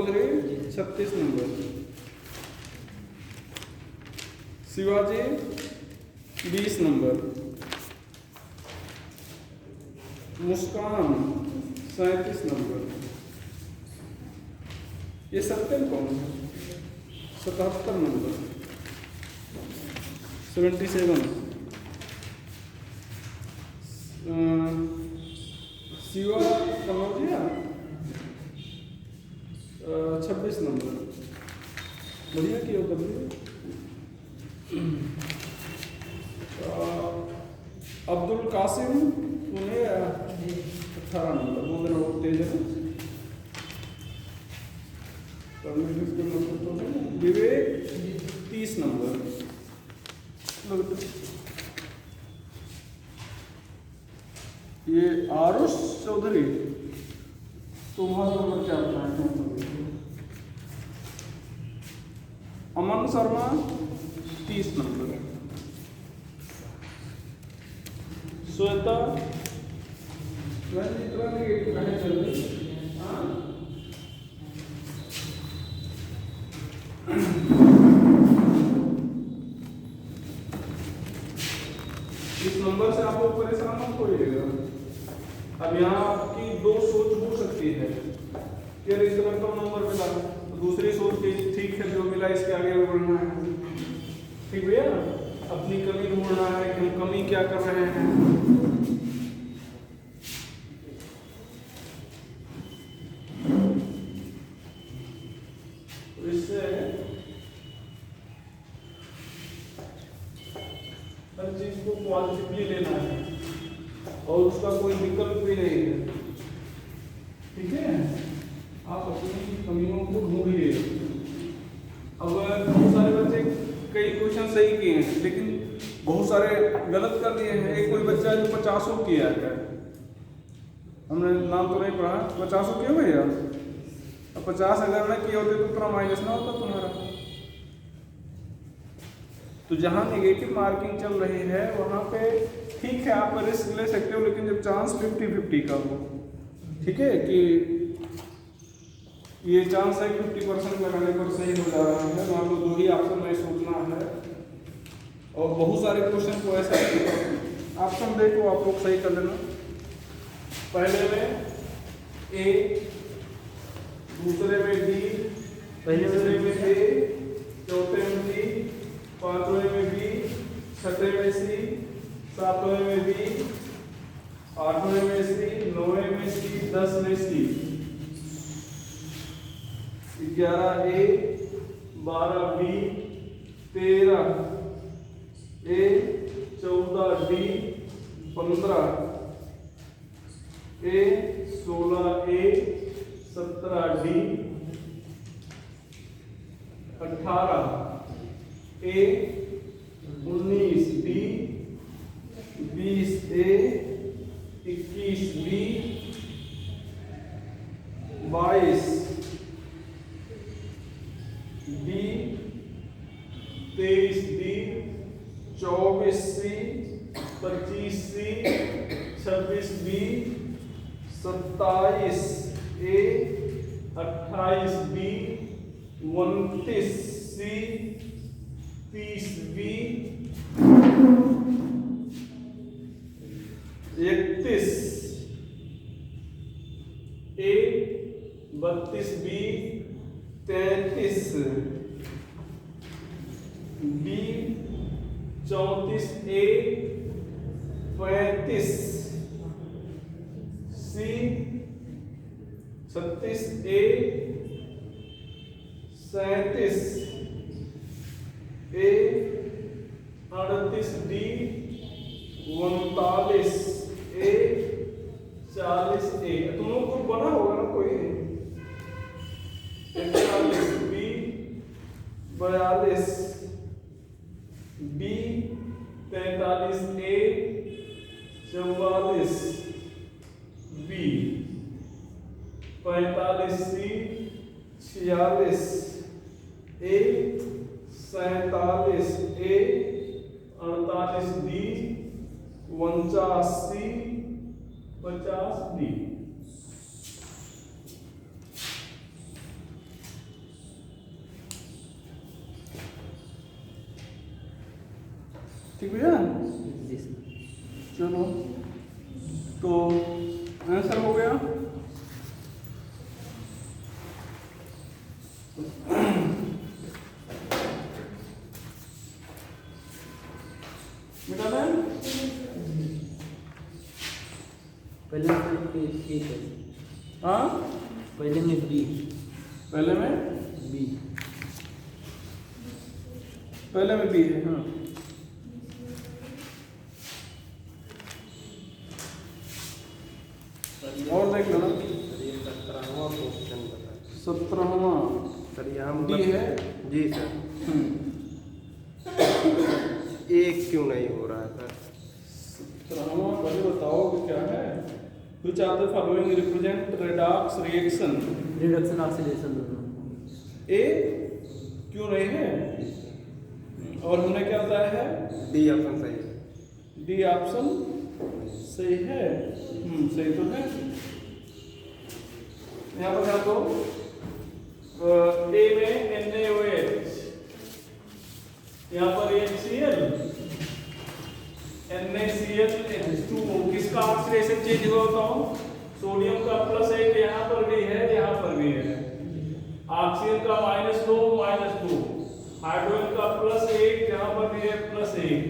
Chaudhary 36 number, Shivaji 20 number, मुस्कान 37 number. ये सत्यम कौन है? 77 नंबर, 77। शिवा कनौजिया 26 नंबर, बढ़िया किया होता। अब्दुल कासिम उन्हें 18 नंबर, वो मेरा बहुत तेज है। विवेक 30 नंबर, ये आरुष चौधरी तुम्हारा नंबर क्या आता है? अमन शर्मा 30 नंबर, श्वेता चल रही। इस नंबर से आप लोग परेशान मत होइएगा। अब यहाँ आपकी दो सोच हो सकती है कि अरे इतना कम नंबर मिला, तो दूसरी सोच की ठीक है जो मिला इसके आगे बढ़ना है। ठीक भैया, अपनी कमी ढूंढना है कि हम कमी क्या कर रहे हैं। तो इससे हर चीज को पॉजिटिवली लेना है और उसका कोई विकल्प भी नहीं है। ठीक है, आप अपनी कमियों को ढूंढिए। अब बहुत सारे बच्चे कई क्वेश्चन सही किए हैं लेकिन बहुत सारे गलत कर दिए हैं। एक कोई बच्चा जो 50 किया है, हमने नाम तो नहीं पढ़ा, 50 किया भैया। अब 50 अगर ना किए होते तो पूरा माइनस ना होता तुम्हारा। तो जहाँ नेगेटिव मार्किंग चल रही है वहाँ पे ठीक है आप रिस्क ले सकते हो, लेकिन जब चांस 50-50 का हो, ठीक है कि ये चांस है 50% लगाने पर सही हो जा रहा है, मान लो दो ही ऑप्शन में सोचना है और बहुत सारे क्वेश्चन को ऐसा ऑप्शन देखो आप लोग सही कर लेना। पहले में ए, दूसरे में बी, तीसरे में ए, चौथे में बी, पांचवें में बी, छठे में सी, सातवें में बी, आठवें में सी, नौवें में सी, 10 में सी, 11 ए, 12 बी, 13 ए, 14 डी, 15 ए, 16 ए, 17 डी, 18 ए, 19 डी, 20 ए, 21 बी, 22 डी, 23 डी, 24 सी, 25 सी, 26 बी, 27 ए, 28 बी, 29 सी, 30 बी, 31 ए, 32 बी, 33 बी, 34 ए, 35 सी, 36 ए, 37 ए, 38 डी, 39 ए, 40 ए। तुम लोग को बना होगा ना कोई? 41 बी, 42 बी, 43 ए, 44 बी, 45 सी, 46 ए, 47 ए, 48 डी, 49 सी, 50 डी। ठीक भैया? जी सर। चलो तो आंसर हो गया। मिटा दें? पहले में ए है। हाँ पहले में बी। पहले में बी। पहले में बी है। हाँ और देख लो ना। सर ये 17वां क्वेश्चन बताइए। 17वां सर यहाँ डी है। जी सर। एक क्यों नहीं हो रहा है सर? 17वां पहले बताओ कि क्या है। Which are the following represent redox reaction? Reduction oxidation. A क्यों नहीं है? और हमने क्या बताया है? डी ऑप्शन सही है। डी ऑप्शन सही है। सही तो है। यहाँ पर ध्यान दो, ए में NaOH, यहाँ पर HCl, NaCl किसका ऑक्सीडेशन चेंज हुआ बताओ? सोडियम का +1 यहाँ पर भी है, यहाँ पर भी है। ऑक्सीजन का -2 -2, हाइड्रोजन का +1 यहाँ पर भी है, +1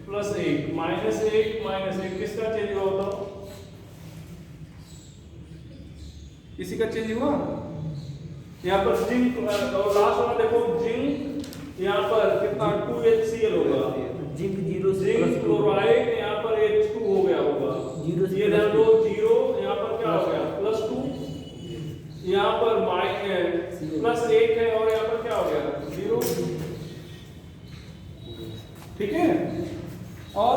+1 -1 किसका चेंज हुआ बताओ? इसी का चेंज हुआ। यहाँ पर जिंक और लास्ट वाला देखो, जिंक यहाँ पर कितना 2HCl होगा। जिंक 0 से जिंक क्लोराइड यहाँ पर H2 हो गया होगा। 0 से ये ध्यान दो, 0 यहाँ पर क्या हो गया? +2, यहाँ पर +1 है और यहाँ पर क्या हो गया? 0। ठीक है। और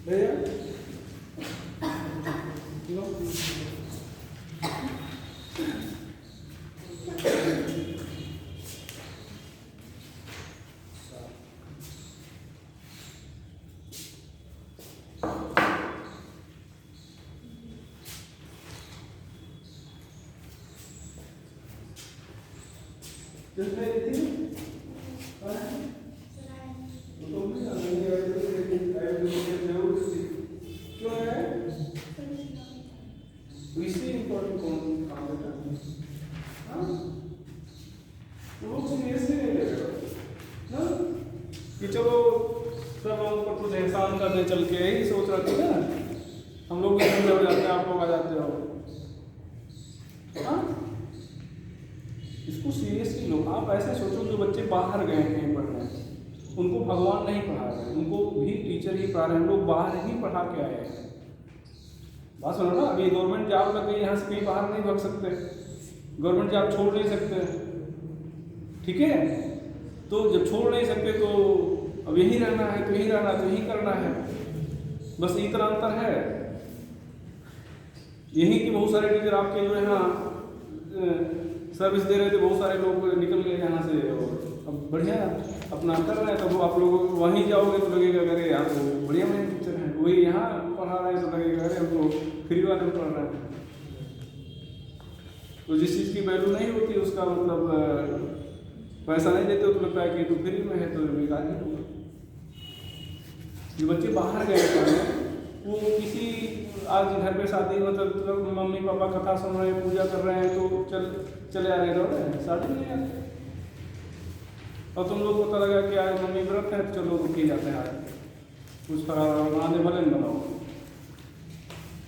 भैया क्यों है? इससे इम्पोर्टेंट कौन काम बेटा? हाँ लोग सीरियसली नहीं ले रहे ना कि चलो सब लोगों को कुछ एहसान करने चल के यही सोच रहे थे ना, हम लोग भी हो जाते हैं, आप लोग आ जाते हो। हाँ इसको सीरियसली लो। आप ऐसे सोचो जो बच्चे बाहर गए हैं कहीं पढ़ने, उनको भगवान नहीं पढ़ा रहे, उनको भी टीचर ही पढ़ा रहे हैं, हम लोग बाहर ही पढ़ा के आए हैं। बात सुनो ना, अभी गवर्नमेंट जॉब लग गई, यहाँ से कहीं बाहर नहीं भाग सकते, गवर्नमेंट जॉब छोड़ नहीं सकते। ठीक है, तो जब छोड़ नहीं सकते तो अब यहीं रहना है, तो यहीं रहना है, तो यहीं करना है, बस इतना अंतर है। यहीं की बहुत सारे टीचर आपके जो है ना सर्विस दे रहे थे, बहुत सारे लोग निकल गए यहाँ से और अब बढ़िया अपना कर रहे हैं। तो वो आप लोग वहीं जाओगे तो लगेगा अरे यार तो बढ़िया बढ़िया टीचर हैं, वही यहाँ पढ़ा रहे हैं तो लगेगा अरे हम तो फ्री वाले में पढ़ रहे हैं। तो जिस चीज़ की वैल्यू नहीं होती उसका मतलब पैसा नहीं देते तो लगता है कि तो फ्री में है तो बेकार ही होगा। जो बच्चे बाहर गए पढ़ने, वो किसी आज घर पे शादी मतलब मम्मी पापा कथा सुन रहे हैं, पूजा कर रहे हैं, तो चले आ रहे हैं, शादी नहीं आते। और तुम लोग को पता लगा कि आज मम्मी व्रत है, तो चलो रुक ही जाते हैं, आज कुछ महादेव भले नहीं बनाओ।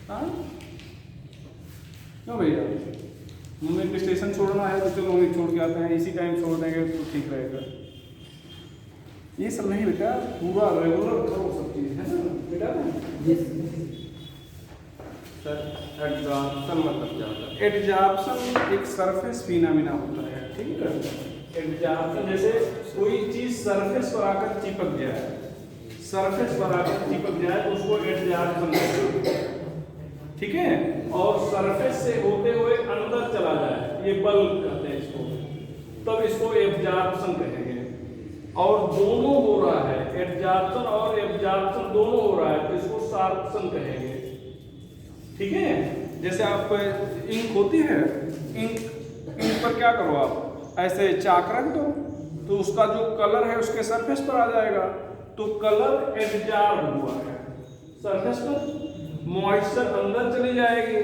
हाँ क्यों भैया, मम्मी को स्टेशन छोड़ना है तो चलो वहीं छोड़ के आते हैं, इसी टाइम छोड़ देंगे तो ठीक रहेगा। ये सब नहीं बेटा, पूरा रेगुलर करो सब चीज़, है ना बेटा ना। सर एडजॉर्प्शन मतलब क्या होता है? एडजॉर्प्शन एक सरफेस फिनोमेना होता है। ठीक है, एडजॉर्प्शन जैसे कोई चीज सरफेस पर आकर चिपक जाए, सरफेस पर आकर चिपक जाए तो उसको एडजॉर्प्शन कहते हैं। ठीक है, और सरफेस से होते हुए अंदर चला जाए, ये बल्ब कहते हैं इसको, तब इसको एब्जॉर्प्शन कहेंगे। और दोनों हो रहा है, एडजॉर्प्शन और एब्जॉर्प्शन दोनों हो रहा है तो इसको सार्प्शन कहेंगे। ठीक है, जैसे आप इंक होती है, इंक पर क्या करो आप ऐसे चाक रख दो, तो उसका जो कलर है उसके सरफेस पर आ जाएगा, तो कलर एब्जॉर्ब हुआ है सरफेस पर, मॉइस्चर अंदर चली जाएगी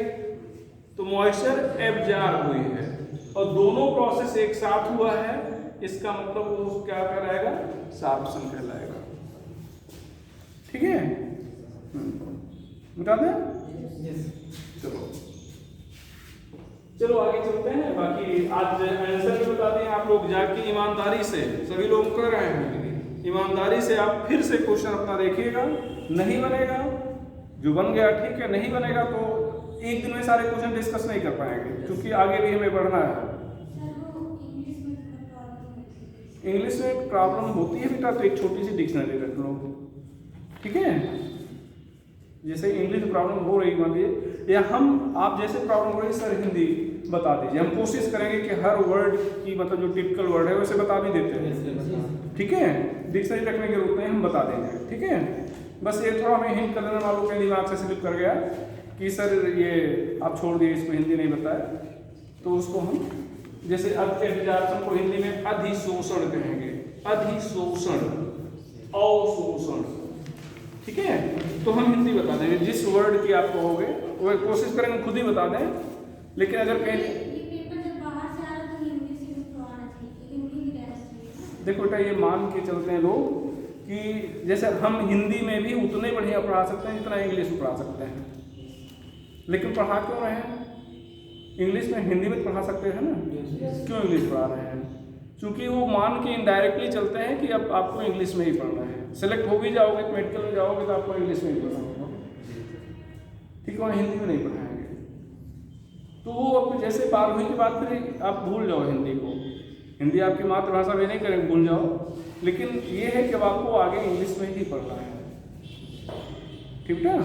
तो मॉइस्चर एब्जॉर्ब हुई है, और दोनों प्रोसेस एक साथ हुआ है, इसका मतलब वो क्या कहलाएगा, सॉर्प्शन कहलाएगा। ठीक है, बता दें। चलो आगे चलते हैं। बाकी आज आंसर भी बता दें आप लोग, जाके ईमानदारी से, सभी लोग कर रहे हैं, ईमानदारी से आप फिर से क्वेश्चन अपना देखिएगा। नहीं बनेगा, जो बन गया ठीक है, नहीं बनेगा तो एक दिन में सारे क्वेश्चन डिस्कस नहीं कर पाएंगे, क्योंकि आगे भी हमें बढ़ना है। इंग्लिश में एक प्रॉब्लम होती है बेटा, तो एक छोटी सी डिक्शनरी रख लो, ठीक है। जैसे इंग्लिश प्रॉब्लम हो रही मान लीजिए, या हम आप जैसे प्रॉब्लम हो रही सर हिंदी बता दीजिए, हम कोशिश करेंगे कि हर वर्ड की मतलब जो टिपिकल वर्ड है वैसे बता भी देते हैं, ठीक है। डिक्शनरी रखने के रूप में हम बता देंगे, ठीक है। बस ये थोड़ा हमें हिंट कर देना, वालों के दिमाग से स्लिप कर गया कि सर ये आप छोड़ दिए, इसको हिंदी नहीं बताया, तो उसको हम जैसे एब्जॉर्प्शन को हिंदी में अधिशोषण कहेंगे, अधिशोषण, अवशोषण, ठीक है। तो हम हिंदी बता देंगे, जिस वर्ड की आप कहोगे वो कोशिश करेंगे खुद ही बता दें, लेकिन अगर कहीं देखो बेटा ये मान के चलते हैं लोग कि जैसे हम हिंदी में भी उतने बढ़िया पढ़ा सकते हैं जितना इंग्लिश में पढ़ा सकते हैं, लेकिन पढ़ा क्यों रहे हैं, इंग्लिश में हिंदी में पढ़ा सकते हैं ना, क्यों इंग्लिश पढ़ा रहे हैं, क्योंकि वो मान के इनडायरेक्टली चलते हैं कि अब आपको इंग्लिश में ही पढ़ना है। सेलेक्ट हो भी जाओगे, मेडिकल में जाओगे तो आपको इंग्लिश में ही पढ़ना होगा, ठीक है, हिंदी में नहीं पढ़ाएंगे। तो वो अब जैसे 12वीं के बाद फिर आप भूल जाओ हिंदी को, हिंदी आपकी मातृभाषा में नहीं करेंगे, भूल जाओ, लेकिन ये है कि अब आपको आगे इंग्लिश में ही पढ़ना है, ठीक है।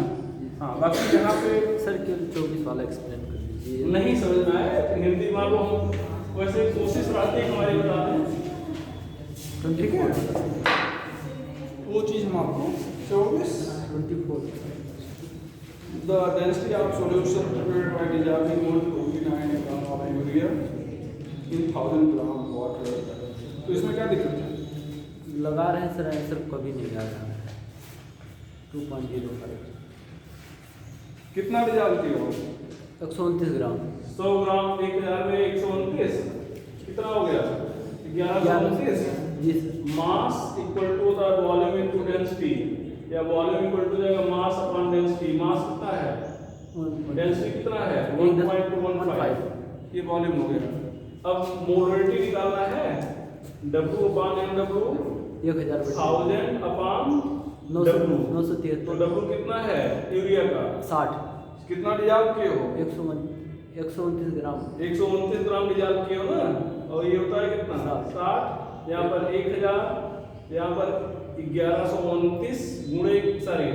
हाँ, बाकी यहाँ पे सर केवल 24 वाला एक्सप्लेन कर दीजिए। नहीं समझ में आए हिंदी मान लो, हम वैसे कोशिश रहती है हमारी बता दें, ठीक है। वो चीज़ हम आपको 24 the density of solution prepared by dissolving mode 29 gram of urea in 1000 gram water। तो इसमें क्या दिक्कत है, लगा रहे हैं सर, आंसर कभी नहीं आ रहा है। 2.05 कितना डिजॉल्व किया हो, 129 ग्राम, 100 ग्राम 1000 में 129 कितना हो गया, 1129 जी sir. Mass equal to the volume into density, या वॉल्यूम इक्वल टू जाएगा मास अपॉन डेंसिटी। मास कितना है, डेंसिटी कितना है 1.15, ये वॉल्यूम हो गया। अब मोलरिटी निकालना है, W upon MW 1000 upon W 973, तो W कितना है यूरिया का 60, कितना डिजॉल्व किए हो 129 ग्राम, 129 ग्राम डिजॉल्व किए हो ना, और ये होता है कितना 60, यहाँ पर 1000, यहाँ पर 1129 गुणे सॉरी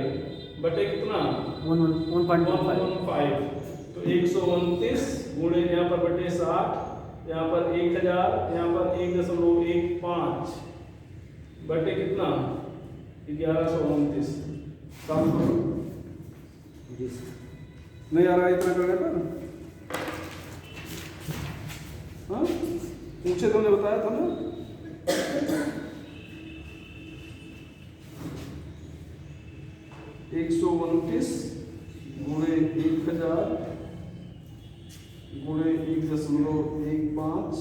बटे कितना 1.15, तो 129 गुणे यहाँ पर बटे 60, यहाँ पर 1000, यहाँ पर 1.15 बटे कितना 1129। काम करो, नहीं आ रहा है इतना करने पर, हाँ पूछे तुमने बताया था ना, एक 129 गुणे 1000 गुणे 1.15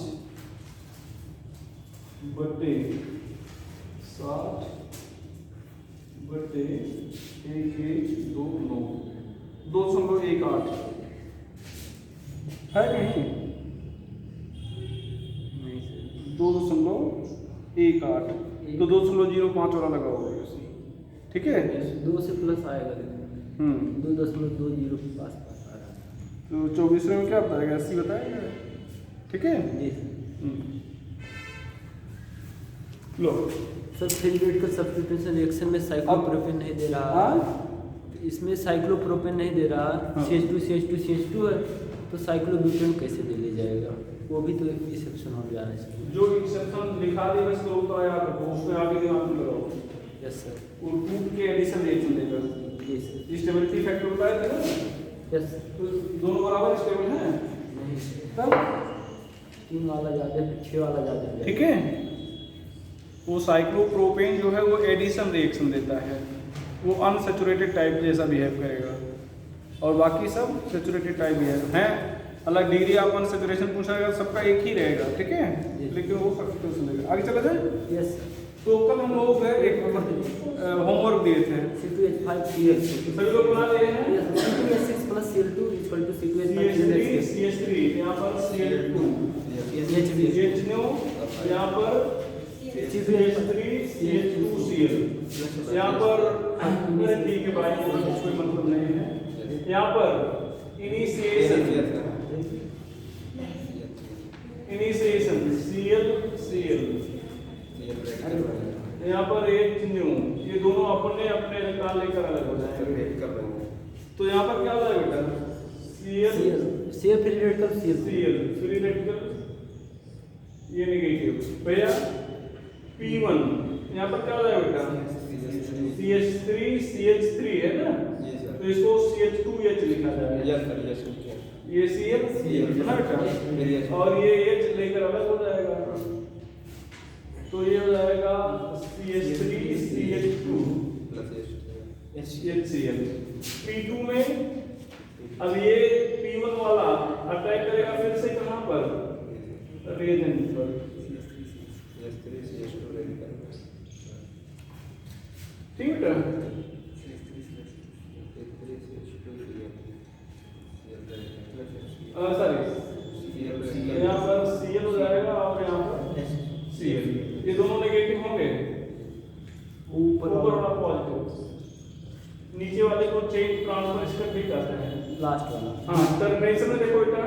बटे 60 बटे 1129 2.18 है कहीं, 2.18 तो 2.05 वाला लगा होगा, ठीक है। 2 से प्लस आएगा, 2.20 के पास आ रहा है, तो 24वें में क्या बताएगा, 80 बताएगा, ठीक है जी। लो सर फिल्ट्रेट का सब्स्टिट्यूशन रिएक्शन में साइक्लोप्रोपेन नहीं दे रहा, इसमें साइक्लोप्रोपेन नहीं दे रहा, CH2 है, तो साइक्लोब्यूटेन कैसे दे लिया जाएगा, वो भी तो एक्सेप्शन हो जाना चाहिए। जो एक्सेप्शन लिखा दिया इसको उत्तर याद रखो, उसमें आगे दिमाग में लगाओ। यस सर, वो टूट के एडिशन रिएक्शन देगा, जी सर, स्टेबिलिटी फैक्टर बताया था ना, यस सर। तो दोनों बराबर स्टेबल हैं, नहीं तब 3 वाला ज़्यादा है, 6 वाला ज़्यादा है, ठीक है। वो साइक्लोप्रोपेन जो है वो एडिशन रिएक्शन देता है, वो अनसेचुरेटेड टाइप जैसा बिहेव करेगा, और बाकी सब सेचुरेटेड टाइप बिहेव हैं। अलग डिग्री ऑफ अनसेचुरेशन पूछा सबका एक ही रहेगा, ठीक है, लेकिन वो सब्स्टिट्यूशन देगा। आगे चला जाए। यस तो कल हम लोग एक होमवर्क दिए थे, C2H5 सभी लोग बना लिए हैं। C2H6 plus Cl2 equal to C2H5 CH3 यहाँ पर Cl2 HNO, यहाँ पर CH3 CH2Cl, यहाँ पर ठीक है भाई, कोई मतलब नहीं है। यहाँ पर इनिशिएशन Cl यहाँ पर HNO, ये दोनों अपने अपने इलेक्ट्रॉन लेकर अलग हो जाएंगे। तो यहाँ पर क्या हो जाएगा बेटा, Cl free radical Cl free radical, ये नेगेटिव भैया। P1 यहाँ पर क्या हो जाएगा बेटा, CH3 है ना, तो इसको CH2H लिखा जाएगा, ये Cl है ना बेटा, और ये H लेकर अलग हो जाएगा, तो ये हो जाएगा CH3 CH2 HCl। P2 में अब ये P1 वाला अटैक करेगा फिर से कहाँ पर, रिएजेंट पर, ठीक है। सॉरी यहाँ पर Cl हो जाएगा और यहाँ पर Cl, ये दोनों नेगेटिव होंगे, ऊपर वाला पॉजिटिव, नीचे वाले को चेन ट्रांसफर स्टेप भी कहते हैं, लास्ट वाला। हाँ, टर्मिनेशन में देखो बेटा,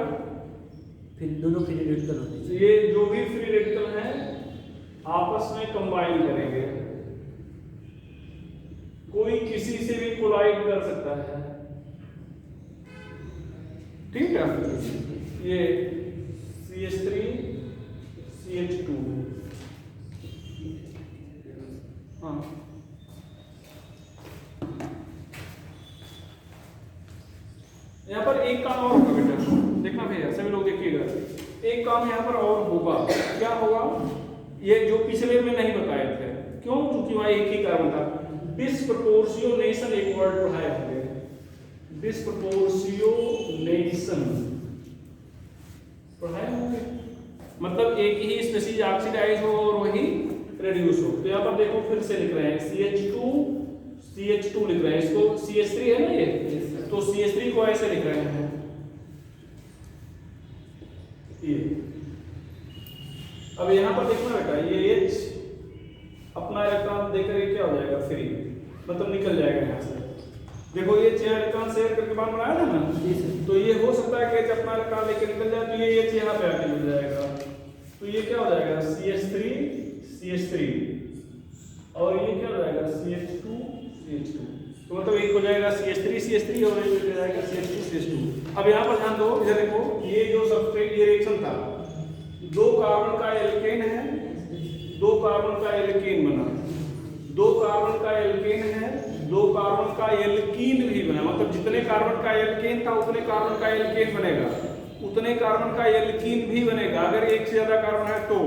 फिर दोनों फ्री रेडिकल होने चाहिए। ये जो भी फ्री रेडिकल हैं आपस में कंबाइन करेंगे, कोई किसी से भी कोलाइड कर सकता है, ठीक है। ये CH3 CH2, हाँ यहाँ पर एक काम और होगा बेटा, देखना भैया सभी लोग देखिएगा, एक काम यहाँ पर और होगा। क्या होगा, ये जो पिछले में नहीं बताए थे, क्यों, क्योंकि वहां एक ही कारण था, डिस्प्रपोर्शियोनेशन एक वर्ड पढ़ाए होंगे, डिस्प्रपोर्शियोनेशन पढ़ाए होंगे, मतलब एक ही स्पीशीज ऑक्सीडाइज हो और वही रेड्यूस हो। तो यहाँ पर देखो फिर से लिख रहे हैं CH2 लिख रहे हैं, इसको CH3 है ना ये, तो CH3 को ऐसे लिख रहे हैं, ये। अब यहाँ पर देखना बेटा, ये H अपना इलेक्ट्रॉन देकर ये क्या हो जाएगा, फ्री, मतलब निकल जाएगा यहाँ से। देखो ये चेयर इलेक्ट्रॉन शेयर करके बांध बनाया था ना, तो ये हो सकता है कि H अपना इलेक्ट्रॉन लेकर निकल जाए, तो ये H यहाँ पे आके मिल जाएगा, तो ये क्या हो जाएगा, CH3 और ये क्या हो जाएगा, CH2 तो मतलब एक हो जाएगा CH3 और एक हो जाएगा CH2। अब यहाँ पर ध्यान दो, इधर देखो, ये जो सबस्ट्रेट ये रिएक्शन था, 2 कार्बन का एल्केन है, 2 कार्बन का एल्केन बना, 2 कार्बन का एल्केन है, 2 कार्बन का एल्कीन भी बना, मतलब जितने कार्बन का एल्केन था उतने कार्बन का एल्केन बनेगा, उतने कार्बन का एल्कीन भी बनेगा। अगर एक से ज्यादा कार्बन है तो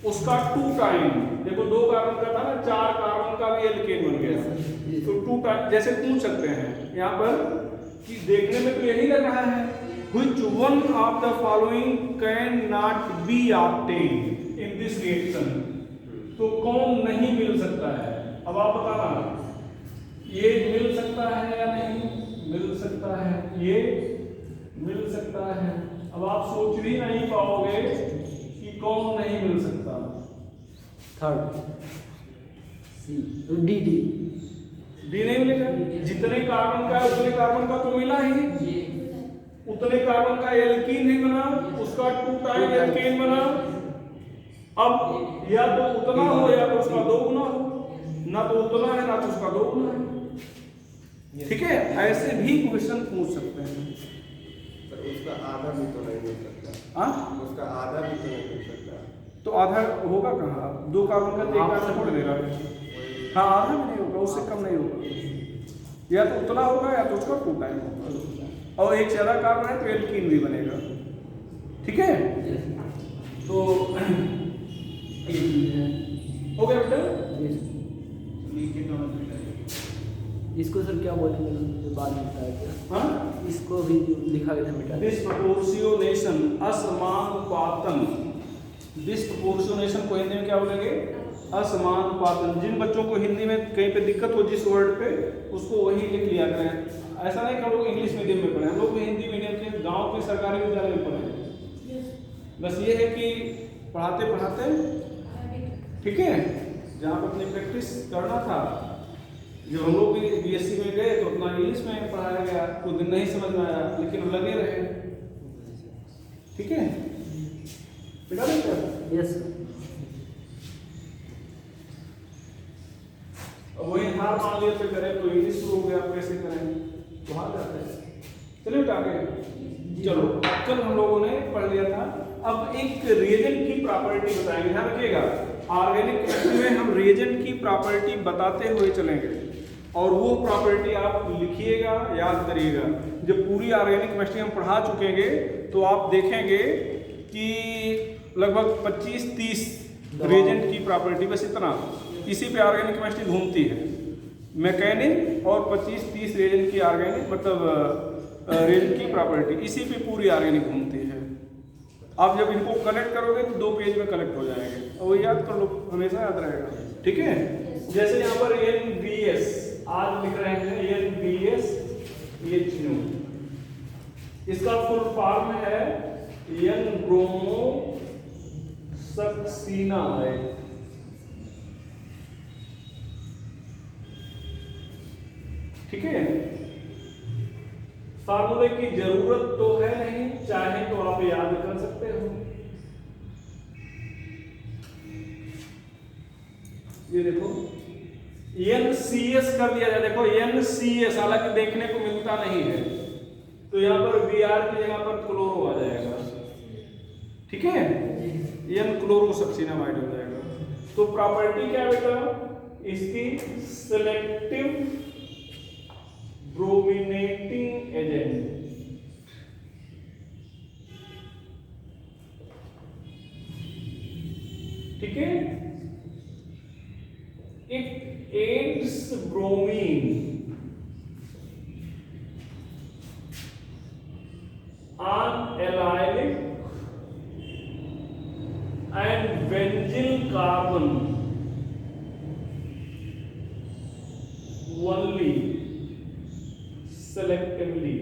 उसका 2 टाइम, देखो 2 कार्बन का था ना, 4 कार्बन का भी एल्केन बन गया, तो 2 टाइम जैसे पूछ सकते हैं यहाँ पर कि देखने में तो यही लग रहा है, which one of the following cannot be obtained in this reaction, तो कौन नहीं मिल सकता है। अब आप बताना, ये मिल सकता है या नहीं मिल सकता है, ये मिल सकता है। अब आप सोच भी नहीं पाओगे कि कौन नहीं मिल सकता। थर्ड डी नहीं मिलेगा, जितने कार्बन का उतने कार्बन का तो मिला ही, उतने कार्बन का एल्कीन नहीं बना, उसका 2 टाइम एल्केन बना। अब या तो उतना हो या तो उसका 2 गुना हो, ना तो उतना है ना तो उसका 2 गुना है, ठीक है। ऐसे भी क्वेश्चन पूछ सकते हैं। उसका आधा भी तो नहीं मिल सकता, हाँ उसका आधा भी तो नहीं मिल सकता, तो आधा होगा कहाँ, 2 कार्बन का 1 कार्बन छोड़ दे रहा है, हाँ आधा भी नहीं होगा, उससे कम नहीं होगा, या तो उतना होगा या तो उसका 2 टाइम होगा, और एक ज्यादा कार्बन है तो एल्कीन भी बनेगा, ठीक है। तो सर क्या बोलेंगे जो बाद में बताया गया? हाँ, इसको भी लिखा गया था मिटा दिया। डिस्प्रपोर्शियोनेशन, असमानुपातन। डिस्प्रपोर्शियोनेशन को हिंदी में क्या बोलेंगे? असमानुपातन। जिन बच्चों को हिंदी में कहीं पे दिक्कत हो जिस वर्ड पे, उसको वही लिख लिया करें। ऐसा नहीं कि हम लोग इंग्लिश मीडियम में पढ़े, हम लोग भी हिंदी मीडियम के गांव के सरकारी विद्यालय में पढ़े। बस ये है कि पढ़ाते पढ़ाते, ठीक है, जहाँ पे अपनी प्रैक्टिस करना था, जो हम लोग भी बीएससी में गए तो अपना इंग्लिश में पढ़ाया गया, कुछ दिन नहीं समझ में आया लेकिन लगे रहे, ठीक है। बिठा देते यस। अब वही हार मान लिया तो करें तो इंग्लिश शुरू हो गया, आप कैसे करें? तो हार जाते हैं। चलिए उठा के चलो, कल हम लोगों ने पढ़ लिया था। अब एक रिएजेंट की प्रॉपर्टी बताएंगे, ध्यान रखिएगा। ऑर्गेनिक केमिस्ट्री में हम रिएजेंट की प्रॉपर्टी बताते हुए चलेंगे और वो प्रॉपर्टी आप लिखिएगा, याद करिएगा। जब पूरी ऑर्गेनिक केमिस्ट्री हम पढ़ा चुकेंगे तो आप देखेंगे कि लगभग 25-30 रिएजेंट की प्रॉपर्टी, बस इतना, इसी पे ऑर्गेनिक केमिस्ट्री घूमती है। मैकेनिक और 25-30 रिएजेंट की ऑर्गेनिक मतलब रिएजेंट की प्रॉपर्टी, इसी पे पूरी ऑर्गेनिक घूमती है। आप जब इनको कलेक्ट करोगे तो 2 पेज में कलेक्ट हो जाएंगे और वो याद कर लो, हमेशा याद रहेगा, ठीक है। जैसे यहाँ पर NBS आज लिख रहे हैं, NBS HNO, इसका फुल फॉर्म है N ब्रोमो सक्सीनामाइड। ठीक है, फार्मूले की जरूरत तो है नहीं, चाहे तो आप याद कर सकते हो। ये देखो NCS कर दिया जाए, देखो NCS, हालांकि देखने को मिलता नहीं है, तो यहाँ पर Br की जगह पर क्लोरो आ जाएगा, ठीक है, N क्लोरोसक्सीनामाइड हो जाएगा। तो प्रॉपर्टी क्या है बेटा इसकी? Selective brominating agent. ठीक है, it adds bromine on allylic and benzyl carbon only selectively।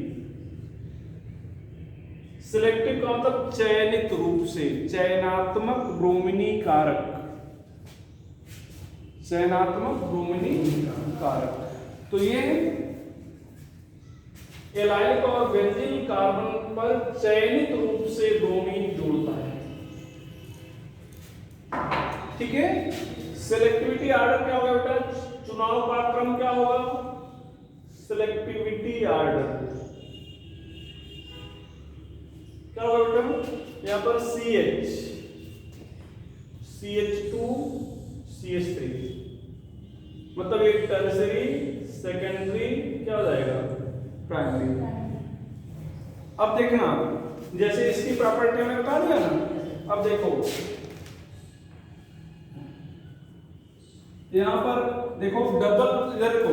Selective का मतलब चयनित रूप से, चयनात्मक ब्रोमिनी कारक, चयनात्मक ब्रोमिनी कारक। तो ये एलाइलिक और बेंजीन कार्बन पर चयनित रूप से ब्रोमीन जोड़ता है, ठीक है। सिलेक्टिविटी ऑर्डर क्या होगा बेटा? चुनाव का क्रम क्या होगा? सिलेक्टिविटी ऑर्डर क्या होगा बेटा? यहां पर CH, CH2, CH3, मतलब ये टर्सरी, सेकेंडरी, क्या हो जाएगा? प्राइमरी। अब देखना, जैसे इसकी प्रॉपर्टी हमने बता दिया ना, अब देखो यहां पर देखो डबल, इधर को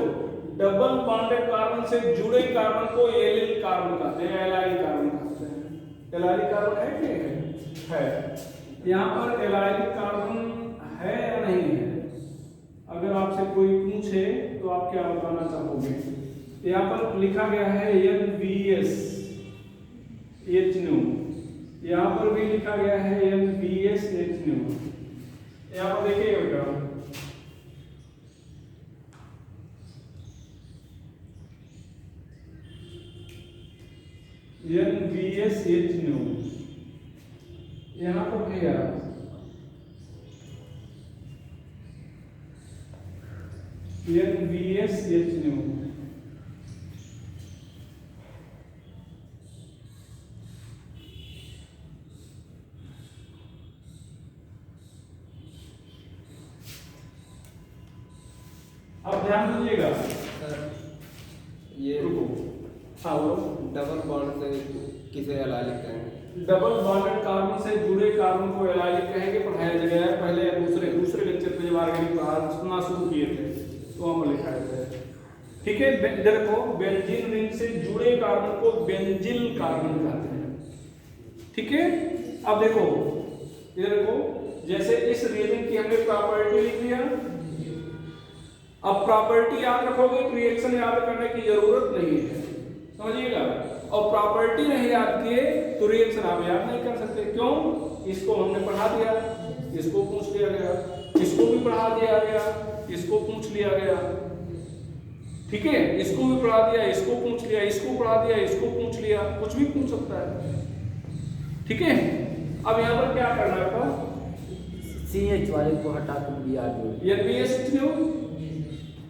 डबल बॉन्डेड कार्बन से जुड़े कार्बन को एलिल कार्बन कहते हैं, एलाइल कार्बन कहते हैं। एलाइल कार्बन है कि है? यहां पर एलाइल कार्बन है या नहीं है? अगर आपसे कोई पूछे तो आप क्या बताना चाहोगे? यहाँ पर लिखा गया है NBS HNO, यहाँ पर भी लिखा गया है NBS HNO। यहाँ पर देखिएगा बेटा, NBS HNO, यहाँ पर भैया NBS HNO, अब ध्यान दीजिएगा ये रुको, हाँ बोलो। डबल बॉन्ड से किसे एलाइलिक कहेंगे? डबल बॉन्डेड कार्बन से जुड़े कार्बन को एलाइलिक कहेंगे, पढ़ाया गया है पहले दूसरे लेक्चर पे जब ऑर्गेनिक सुनना शुरू किए थे तो हम लिखाए थे। ठीक है, देखो बेंजीन रिंग से जुड़े कार्बन को बेंजिल कार्बन कहते हैं। ठीक है, अब देखो इधर देखो, जैसे इस रिएजेंट की हमने प्रॉपर्टी लिख लिया। अब प्रॉपर्टी याद रखोगे तो रिएक्शन याद करने की जरूरत नहीं है, समझिएगा। और प्रॉपर्टी नहीं याद किए तो रिएक्शन आप याद नहीं कर सकते। क्यों? इसको हमने पढ़ा दिया, इसको पूछ लिया गया, इसको भी पढ़ा दिया गया, इसको पूछ लिया गया। ठीक है, इसको भी पढ़ा दिया, इसको पूछ लिया, इसको पढ़ा दिया, इसको पूछ लिया, कुछ भी पूछ सकता है। ठीक है, अब यहाँ पर क्या करना है आपको? CH वाले को हटा कर Br जोड़। NBS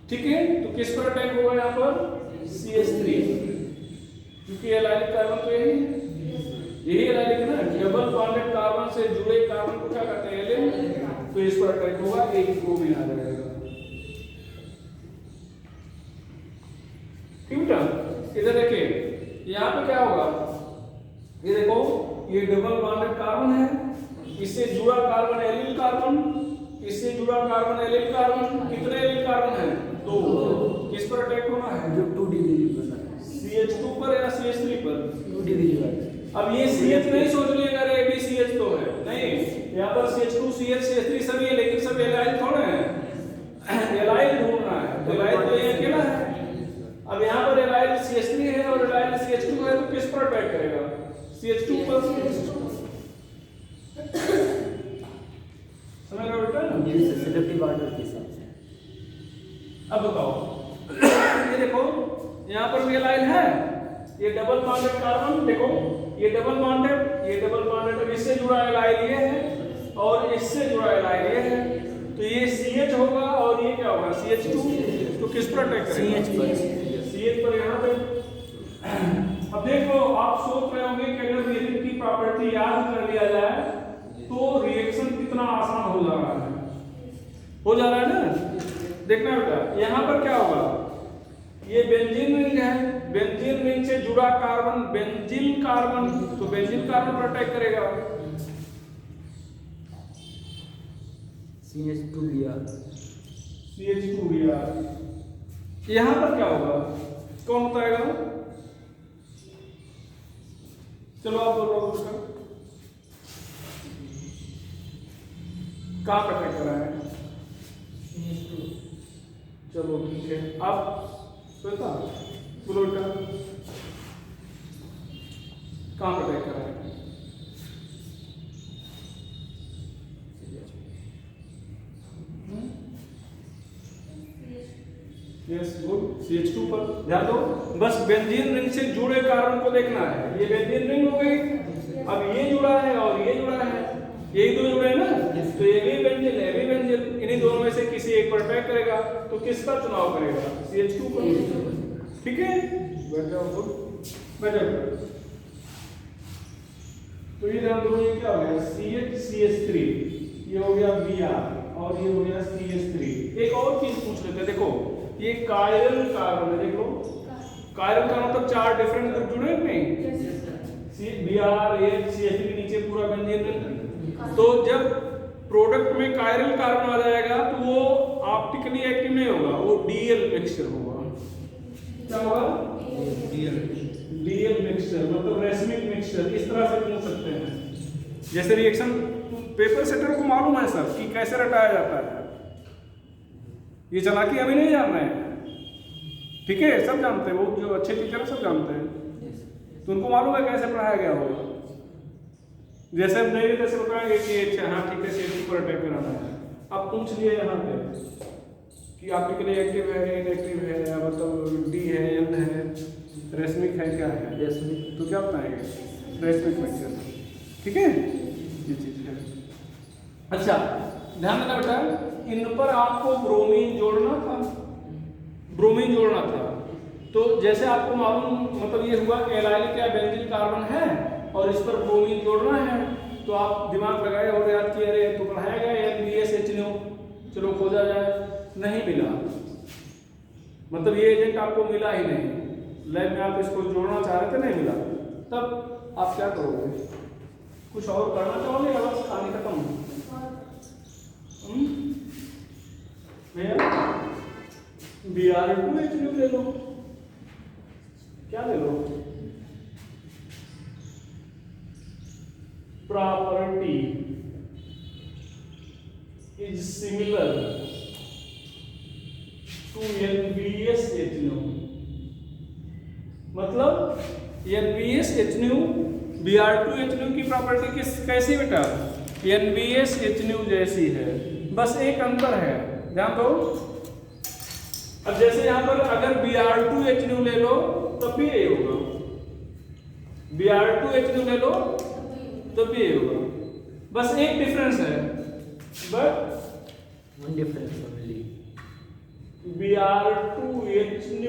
ठीक है, तो किस पर अटैक होगा यहाँ पर? CH3, क्योंकि एलाइलिक कार्बन तो यही एलाइलिक है ना। डबल बॉन्डेड कार्बन से जुड़े कार्बन को क्या कहते हैं? एलिन। तो इस पर अटैक होगा, एक ब्रोमीन आ जाएगा। ठीक है, इधर देखिए यहाँ पे क्या होगा, ये देखो ये डबल बॉन्डेड कार्बन है, इससे जुड़ा कार्बन एलिल कार्बन, इससे जुड़ा कार्बन एलिल कार्बन। कितने एलिल कार्बन है? 2। किस पर अटैक होना है? जो 2 डिग्री बना है, CH2 पर या CH3 पर? 2 डिग्री वाला। अब ये CH नहीं सोच लिएगा अरे ABCH तो है, नहीं, यहाँ पर CH2 CH CH3 सभी है, लेकिन सब एलाइल थोड़े हैं। एलाइल ढूंढना है, एलाइल तो ये अकेला है। अब यहाँ पर एलाइल CH3 है और एलाइल CH2 है, तो किस पर अटैक करेगा? CH2 पर। समझ रहे हो बेटा? ये सेलेक्टिव ऑर्डर के हिसाब से। अब बताओ ये देखो यहाँ पर भी एलाइल है, ये डबल बॉन्डेड कार्बन, देखो ये डबल बॉन्डेड, ये डबल बॉन्डेड। अब इससे जुड़ा एलाइल ये है और इससे जुड़ा एलाइल ये है, तो ये CH होगा और ये क्या होगा? CH2। तो किस पर अटैक करेगा? CH पर। CH पर यहाँ पे। अब देखो आप सोच रहे होंगे कि अगर रिएजेंट की प्रॉपर्टी याद कर लिया जाए तो रिएक्शन कितना आसान हो जा रहा है ना। देखना बेटा यहाँ पर क्या होगा, ये बेंजीन रिंग है, बेंजीन रिंग से जुड़ा कार्बन बेंजिल कार्बन, तो बेंजिल कार्बन पर अटैक करेगा। CH2Br। CH2Br। यहाँ पर क्या होगा, कौन बताएगा? चलो आप बोलो उसका, कहाँ पर अटैक करा है? चलो ठीक है, आप बता बोलो बेटा, कहाँ पर अटैक करा है? यस गुड, CH2 पर ध्यान दो। बस बेंजीन रिंग से जुड़े कार्बन को देखना है। ये बेंजीन रिंग हो गई, अब ये जुड़ा है और ये जुड़ा है, यही दो जुड़े हैं ना, तो ये भी बेंजीन है, ये भी बेंजीन। इन्हीं दोनों में से किसी एक पर अटैक करेगा, तो किसका चुनाव करेगा? CH2 पर। ठीक है, बैठ जाओ गुड, बैठ जाओ। तो ये ध्यान दो, ये क्या हो गया? CH CH3, ये हो गया Br और ये हो गया CH3। एक और चीज पूछ लेते हैं, देखो ये कायरल कार्बन है, देख लो कायरल का मतलब 4 डिफरेंट ग्रुप जुड़े हैं नहीं, Br H CH3 नीचे पूरा बेंजीन रिंग। तो जब प्रोडक्ट में कायरल कार्बन आ जाएगा तो वो ऑप्टिकली एक्टिव नहीं होगा, वो डीएल मिक्सचर होगा। क्या होगा? डीएल मिक्सचर मतलब रेसमिक मिक्सचर, इस तरह से पूछ सकते हैं। जैसे रिएक्शन पेपर सेटर को मालूम है सब कि कैसे रटाया जाता है, ये चालाकी अभी नहीं जानना है। ठीक है, सब जानते हैं, वो जो अच्छे टीचर सब जानते हैं, तो उनको मालूम है कैसे पढ़ाया गया होगा। जैसे हम नहीं जैसे बताएंगे कि अच्छा हाँ ठीक है CH2 पर अटैक कराना है, आप पूछ लिए यहाँ पे कि ऑप्टिकली एक्टिव है, इनएक्टिव है, या मतलब डी है, एल है, रेसमिक है, क्या है रेसमिक, तो क्या बताएंगे? Racemic mixture. ठीक है, ये चीज है। अच्छा ध्यान देना बेटा, इन पर आपको ब्रोमीन जोड़ना था, ब्रोमीन जोड़ना था। तो जैसे आपको मालूम मतलब ये हुआ कि एलाइलिक या बेंजीन कार्बन है और इस पर ब्रोमीन जोड़ना है, तो आप दिमाग लगाए और याद किए, अरे तो पढ़ाया गया NBSH, चलो खोजा जाए, नहीं मिला, मतलब ये एजेंट आपको मिला ही नहीं, लैब में आप इसको जोड़ना चाह रहे थे, नहीं मिला, तब आप क्या करोगे? कुछ और करना चाहोगे या बस कहानी खत्म? भैया Br2H ले लो, क्या ले लो, property is similar to NbSH9। मतलब NbSH9 Br2H9 की प्रॉपर्टी कैसी बेटा, NbSH9 जैसी है, बस एक अंतर है, ध्यान दो। अब जैसे यहां पर अगर Br2H9 ले लो तब भी ये होगा, Br2H9 ले लो तब भी ये होगा, बस एक डिफरेंस है, but one difference only, Br2H9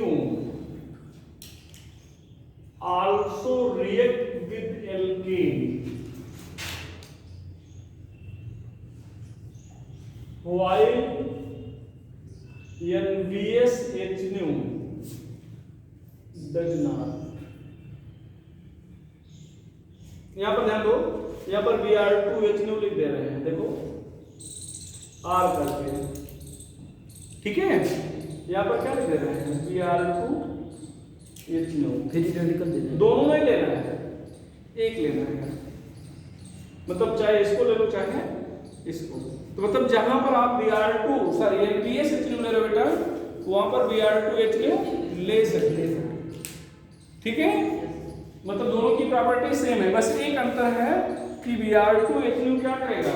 also react with alkane while NbSH9 does not। यहां पर ध्यान दो, यहां पर Br2H9 लिख दे रहे हैं, देखो R करके, ठीक है। यहां पर क्या लिख दे रहे हैं, Br2H9, फिर रेडिकल देना है, दोनों नहीं लेना है, एक लेना है, मतलब चाहे इसको ले लो चाहे इसको। तो मतलब जहां पर आप NbSH9 ले रहे हो बेटा, वहां पर Br2H9 ले सकते हैं, ठीक है। मतलब दोनों की प्रॉपर्टी सेम है, बस एक अंतर है कि Br2H9 क्या करेगा,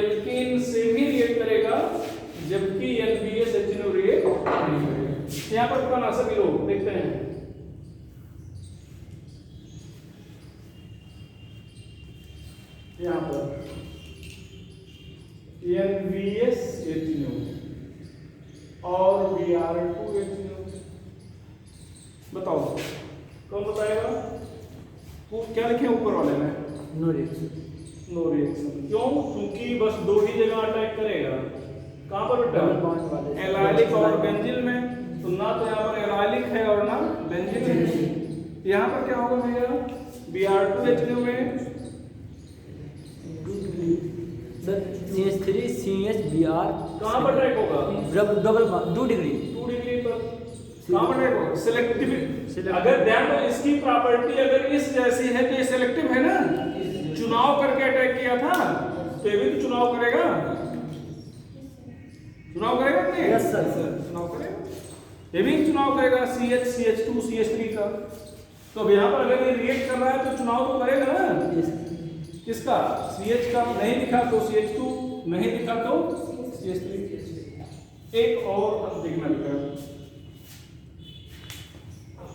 एल्केन से भी रिएक्ट करेगा, जबकि NbSH9 रिएक्ट नहीं करेगा। यहाँ पर पुराना सभी लोग देखते हैं, यहाँ पर NbSH9 और Br2H9, बताओ कौन बताएगा, वो क्या लिखे ऊपर वाले में, नो रिएक्शन, नो रिएक्शन। क्यों, क्योंकि बस दो ही जगह अटैक करेगा, कहां पर बेटा, एलाइलिक और बेंजिल में, तो ना तो यहाँ पर एलाइलिक है और ना बेंजिल है। यहाँ पर क्या होगा भैया, Br2H9 में CH3 CHBr कहां पर अटैक होगा, डबल 2 डिग्री, 2 डिग्री पर कहां पर अटैक होगा, सिलेक्टिव। अगर ध्यान दो, इसकी प्रॉपर्टी अगर इस जैसी है तो ये सिलेक्टिव है ना, चुनाव करके अटैक किया था, तो ये भी तो चुनाव करेगा, चुनाव करेगा नहीं, यस सर, चुनाव करेगा, ये भी चुनाव करेगा, CH CH2 CH3 का। तो अब यहाँ पर अगर ये रिएक्ट कर रहा है तो चुनाव तो करेगा ना, किसका, CH का, नहीं दिखा तो CH2, नहीं दिखा तो CH3। एक और देखना बेटा,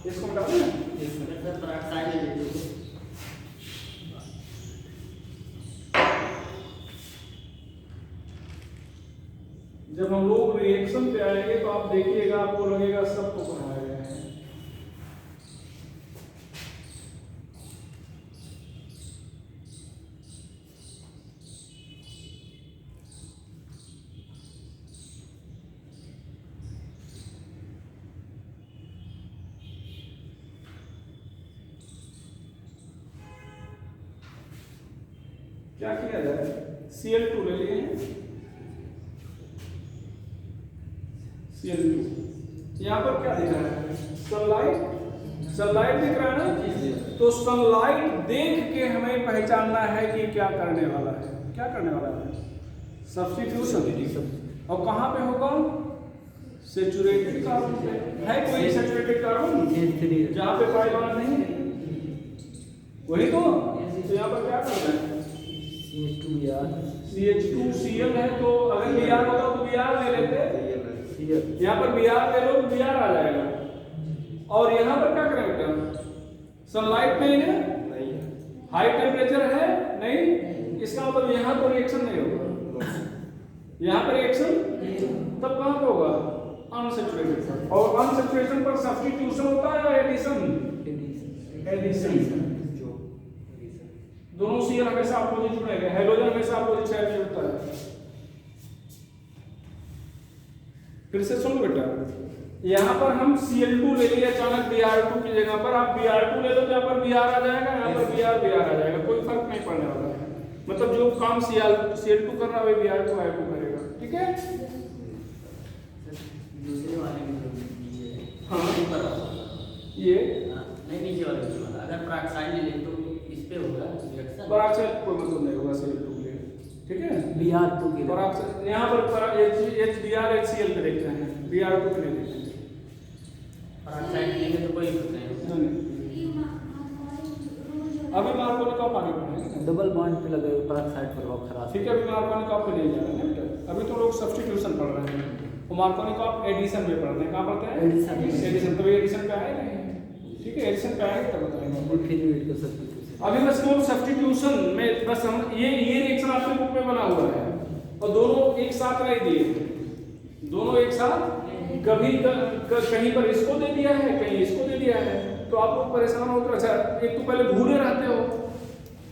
इसको हटा दें, जब हम लोग रिएक्शन पे आएंगे तो आप देखिएगा, आपको लगेगा सबको बनाया गया है। क्या किया जाए, Cl2 ले लिए हैं, Cl2, यहाँ पर क्या दिख रहा है, सनलाइट, सनलाइट दिख रहा है ना, तो सनलाइट देख के हमें पहचानना है कि क्या करने वाला है, क्या करने वाला है, सब्स्टिट्यूशन। और कहाँ पे होगा, सैचुरेटेड कार्बन पे, है कोई सैचुरेटेड कार्बन जहाँ पे पाई बॉन्ड नहीं है, वही तो यहाँ पर क्या कर रहे हैं, CH2Cl है, तो अगर Br होता तो Br ले लेते, यहाँ पर Br ले लो तो Br आ जाएगा। और यहाँ पर क्या करेंगे, सनलाइट नहीं है, हाई टेम्परेचर है नहीं, इसका मतलब यहाँ तो रिएक्शन नहीं होगा, यहाँ पर रिएक्शन तब कहाँ पे होगा, अनसैचुरेटेड पर। और अनसैचुरेशन पर सब्स्टिट्यूशन होता है या एडिशन, एडिशन। दोनों Cl हमेशा अपोजिट जुड़ेंगे, हाइड्रोजन हमेशा अपोजिट साइड में जुड़ता है। फिर से सुन बेटा, यहाँ पर हम Cl2 ले लिए अचानक Br2 की जगह पर, आप Br2 ले लो तो यहाँ पर Br आ जाएगा, यहाँ पर Br आ जाएगा, कोई फर्क नहीं पड़ने वाला है। मतलब जो काम Cl2 कर रहा है वही Br2 करेगा, ठीक है। नीचे वाले में जो नीचे है, हाँ। ऊपर वाला। ये हाँ, नहीं नीचे वाले में वाला। अगर peroxide ले लें तो इस पे होगा रिएक्शन। पराक्साइड कोई मतलब नहीं होगा Cl2 के लिए, ठीक है। Br2 के लिए। पराक्साइड यहाँ पर HBr HCl पे देखते हैं, Br2 पे नहीं देखते हैं। peroxide लेंगे तो कोई इफेक्ट नहीं होगा। नहीं। अभी मार्कोनिक ऑफ आगे बढ़ेंगे, डबल बॉन्ड पे लगे peroxide प्रभाव खराब। ठीक है। अभी मार्कोनिक ऑफ पे नहीं जा रहे हैं बेटा। अभी तो लोग सब्स्टिट्यूशन पढ़ रहे हैं, वो मार्कोनिक ऑफ एडिशन में पढ़ रहे हैं। कहाँ पढ़ते हैं? एडिशन। एडिशन। तो एडिशन पे आए नहीं, ठीक है। एडिशन पे आएंगे तब बताएंगे। फिर वेट कर सकते हैं। अभी बस केवल सब्स्टिट्यूशन में बस हम ये रिएक्शन आपके बुक में बना हुआ है और दोनों एक साथ नहीं दिए, दोनों एक साथ कभी कहीं पर इसको दे दिया है, कहीं इसको दे दिया है, तो आप लोग परेशान होकर अच्छा एक तो पहले भूले रहते हो,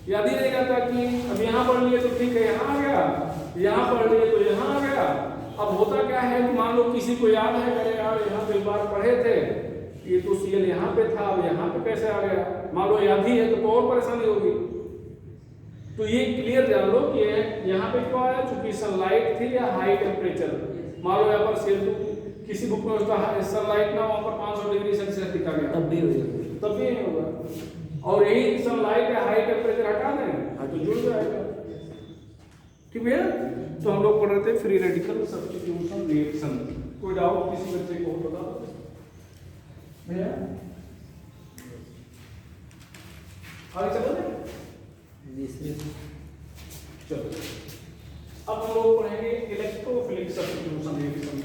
याद ही नहीं रहता कि अब यहाँ पढ़ लिए तो ठीक है यहाँ आ गया, यहाँ पढ़ लिए तो यहाँ आ गया। अब होता क्या है कि मान लो किसी को याद है अरे यार यहाँ पे एक बार पढ़े थे, ये तो Cl यहाँ पे था, अब यहाँ पे कैसे आ गया, मान लो याद ही है तो और परेशानी होगी। तो ये क्लियर जान लो कि यहाँ पे क्या आया, चूंकि सनलाइट थी या हाई टेम्परेचर, मान लो यहाँ पर Cl2 किसी बुक में उसका सनलाइट ना वहाँ पर 500 डिग्री सेल्सियस लिखा गया, तब भी होगा। तब भी नहीं होगा। और यही सनलाइट या हाई टेम्परेचर हटा दें तो जुड़ जाएगा, ठीक है। तो हम लोग पढ़ रहे थे फ्री रेडिकल सब्स्टिट्यूशन रिएक्शन। कोई डाउट किसी बच्चे को बता दो भैया, आगे चलो चलो। अब हम लोग पढ़ेंगे electrophilic substitution reaction.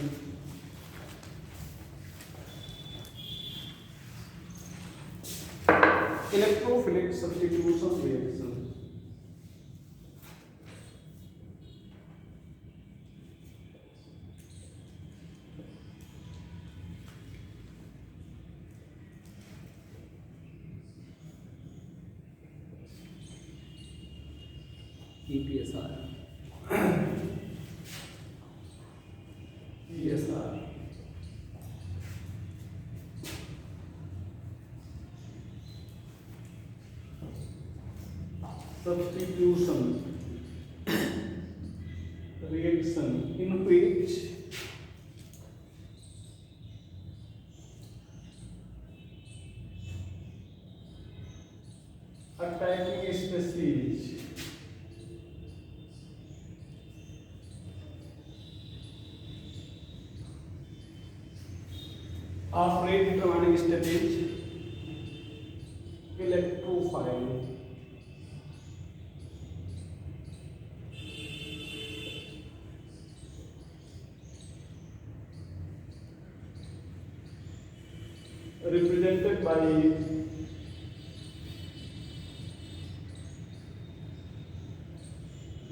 Electrophilic substitution reaction EPSR। substitution reaction in which attacking species of rate determining stage electrophile represented by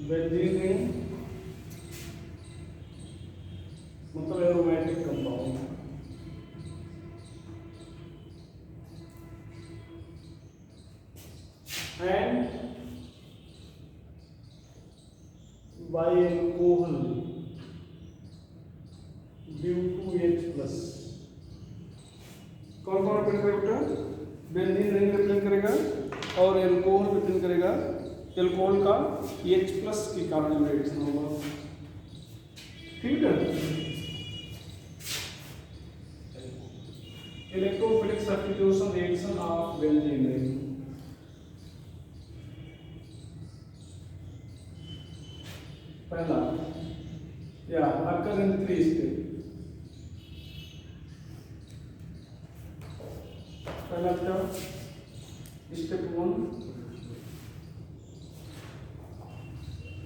benzene ring, मतलब aromatic compound, and by alcohol B2H+। कौन कौन रिप्रेजेंट करेगा? बेंजीन रिंग रिप्रेजेंट करेगा और alcohol represent करेगा। Alcohol का H+ के कारण रिएक्शन होगा, ठीक है। Electrophilic substitution reaction of benzene ring. पहला या occur in 3 स्टेप। पहला क्या? Step 1,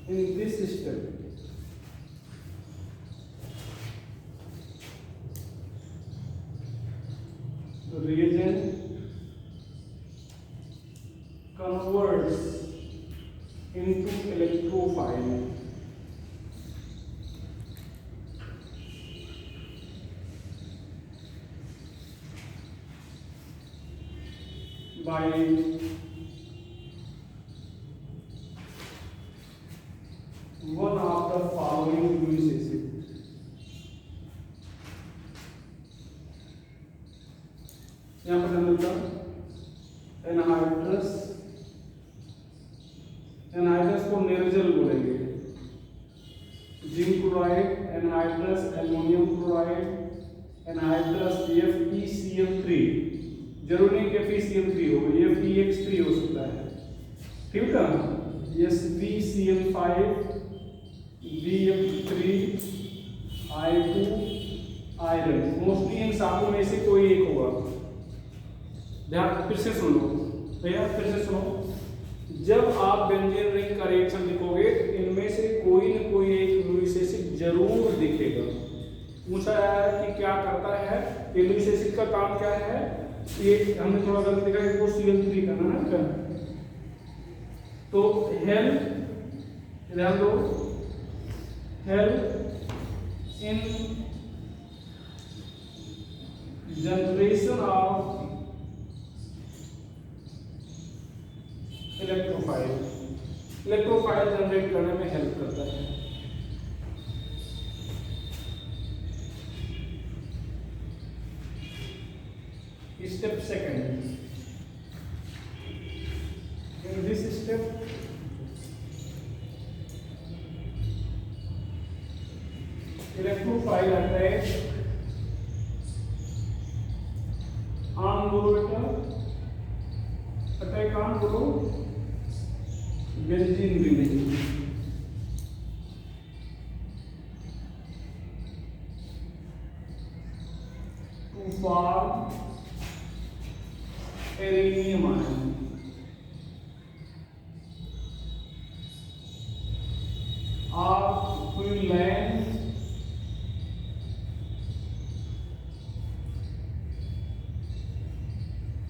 in this step the reagent converts into electrophile by one of the following uses। यहाँ पर मिलता एनहाइड्रस, एनहाइड्रस को निर्जल बोलेंगे, zinc chloride, anhydrous, aluminium chloride, anhydrous FeCl3, जरूरी नहीं कि FeCl3 हो, FeX3 हो सकता है, ठीक है। SbCl5 BF3 I2 iron, mostly in सातों में से कोई एक होगा। ध्यान फिर से सुन लो भैया, फिर से सुनो, जब आप बेंजीन रिंग का रिएक्शन लिखोगे इनमें से कोई न कोई एक लुईस एसिड जरूर दिखेगा। पूछा है कि क्या करता है ये लुईस एसिड का काम क्या है, ये हमने थोड़ा गलत लिखा है, वो Cl3 करना है क्या, तो हेल्प, ध्यान दो, help in generation of electrophile, electrophile generate करने में हेल्प करता है। Step second, in this step electrophile attach on, बोलो बेटा, अटैक ऑन, बोलो, benzene ring, to form arenium ion, और क्विनलैन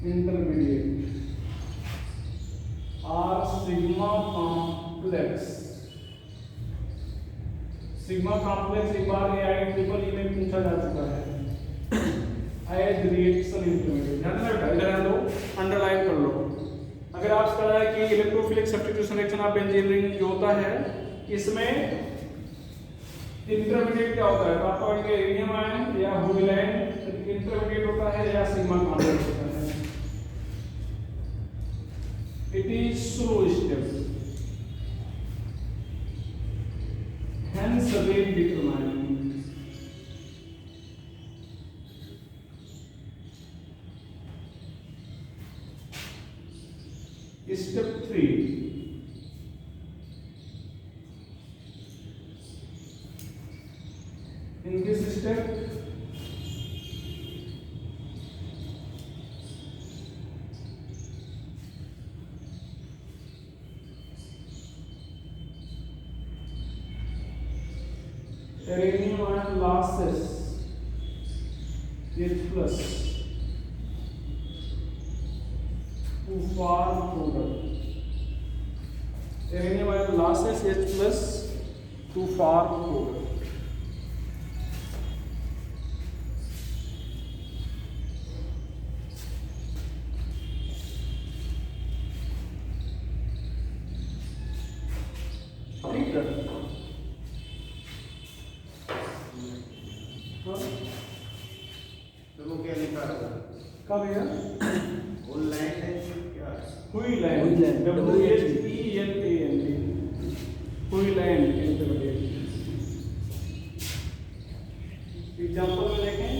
इंटरमीडिएट और सिग्मा कॉम्प्लेक्स। सिग्मा कॉम्प्लेक्स एक बार AIEEE में पूछा जा चुका है एज रिएक्शन इंटरमीडिएट। ध्यान में रखना, इधर लो, अंडरलाइन कर लो। अगर आप कह रहा है कि electrophilic substitution reaction of benzene ring जो होता है इसमें इंटरमीडिएट क्या होता है, तो आपका एरेनियम आयन या हुइलैंड इंटरमीडिएट होता है या सिग्मा कॉम्प्लेक्स होता है। It is slow step, hence again determining step 3. In this step arenium ion losses H plus to form product, arenium ion losses H plus to form product। ठीक है, तो वो क्या लिखा है? कब है ऑनलाइन है क्या? हुइलैंड, हुइलैंड, WHELAND, हुइलैंड इंटरमीडिएट। एग्जांपल में देखें,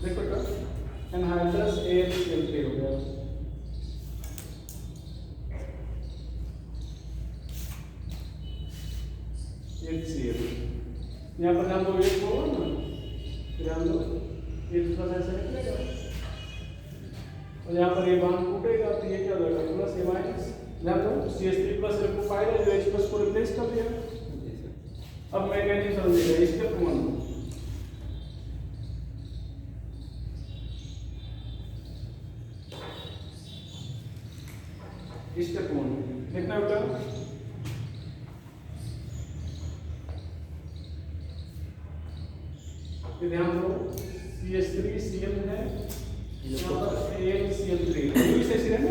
देखो तो एनहाइड्रस AlCl3 हो गया, HCl, यहाँ पर ध्यान दो, एक होगा ना, ध्यान दो, ये दूसरा ऐसा निकलेगा और यहाँ पर ये बांध टूटेगा तो ये क्या हो जाएगा, प्लस A माइनस। ध्यान दो, CH3 प्लस इलेक्ट्रोफाइल है जो H प्लस को रिप्लेस कर दिया। अब मैकेनिज्म समझिएगा, इसके प्रमाण स्टेप 1 देखना बेटा, ध्यान दो, CH3Cl है, यहाँ पर AlCl3 लुईस एसिड है ना,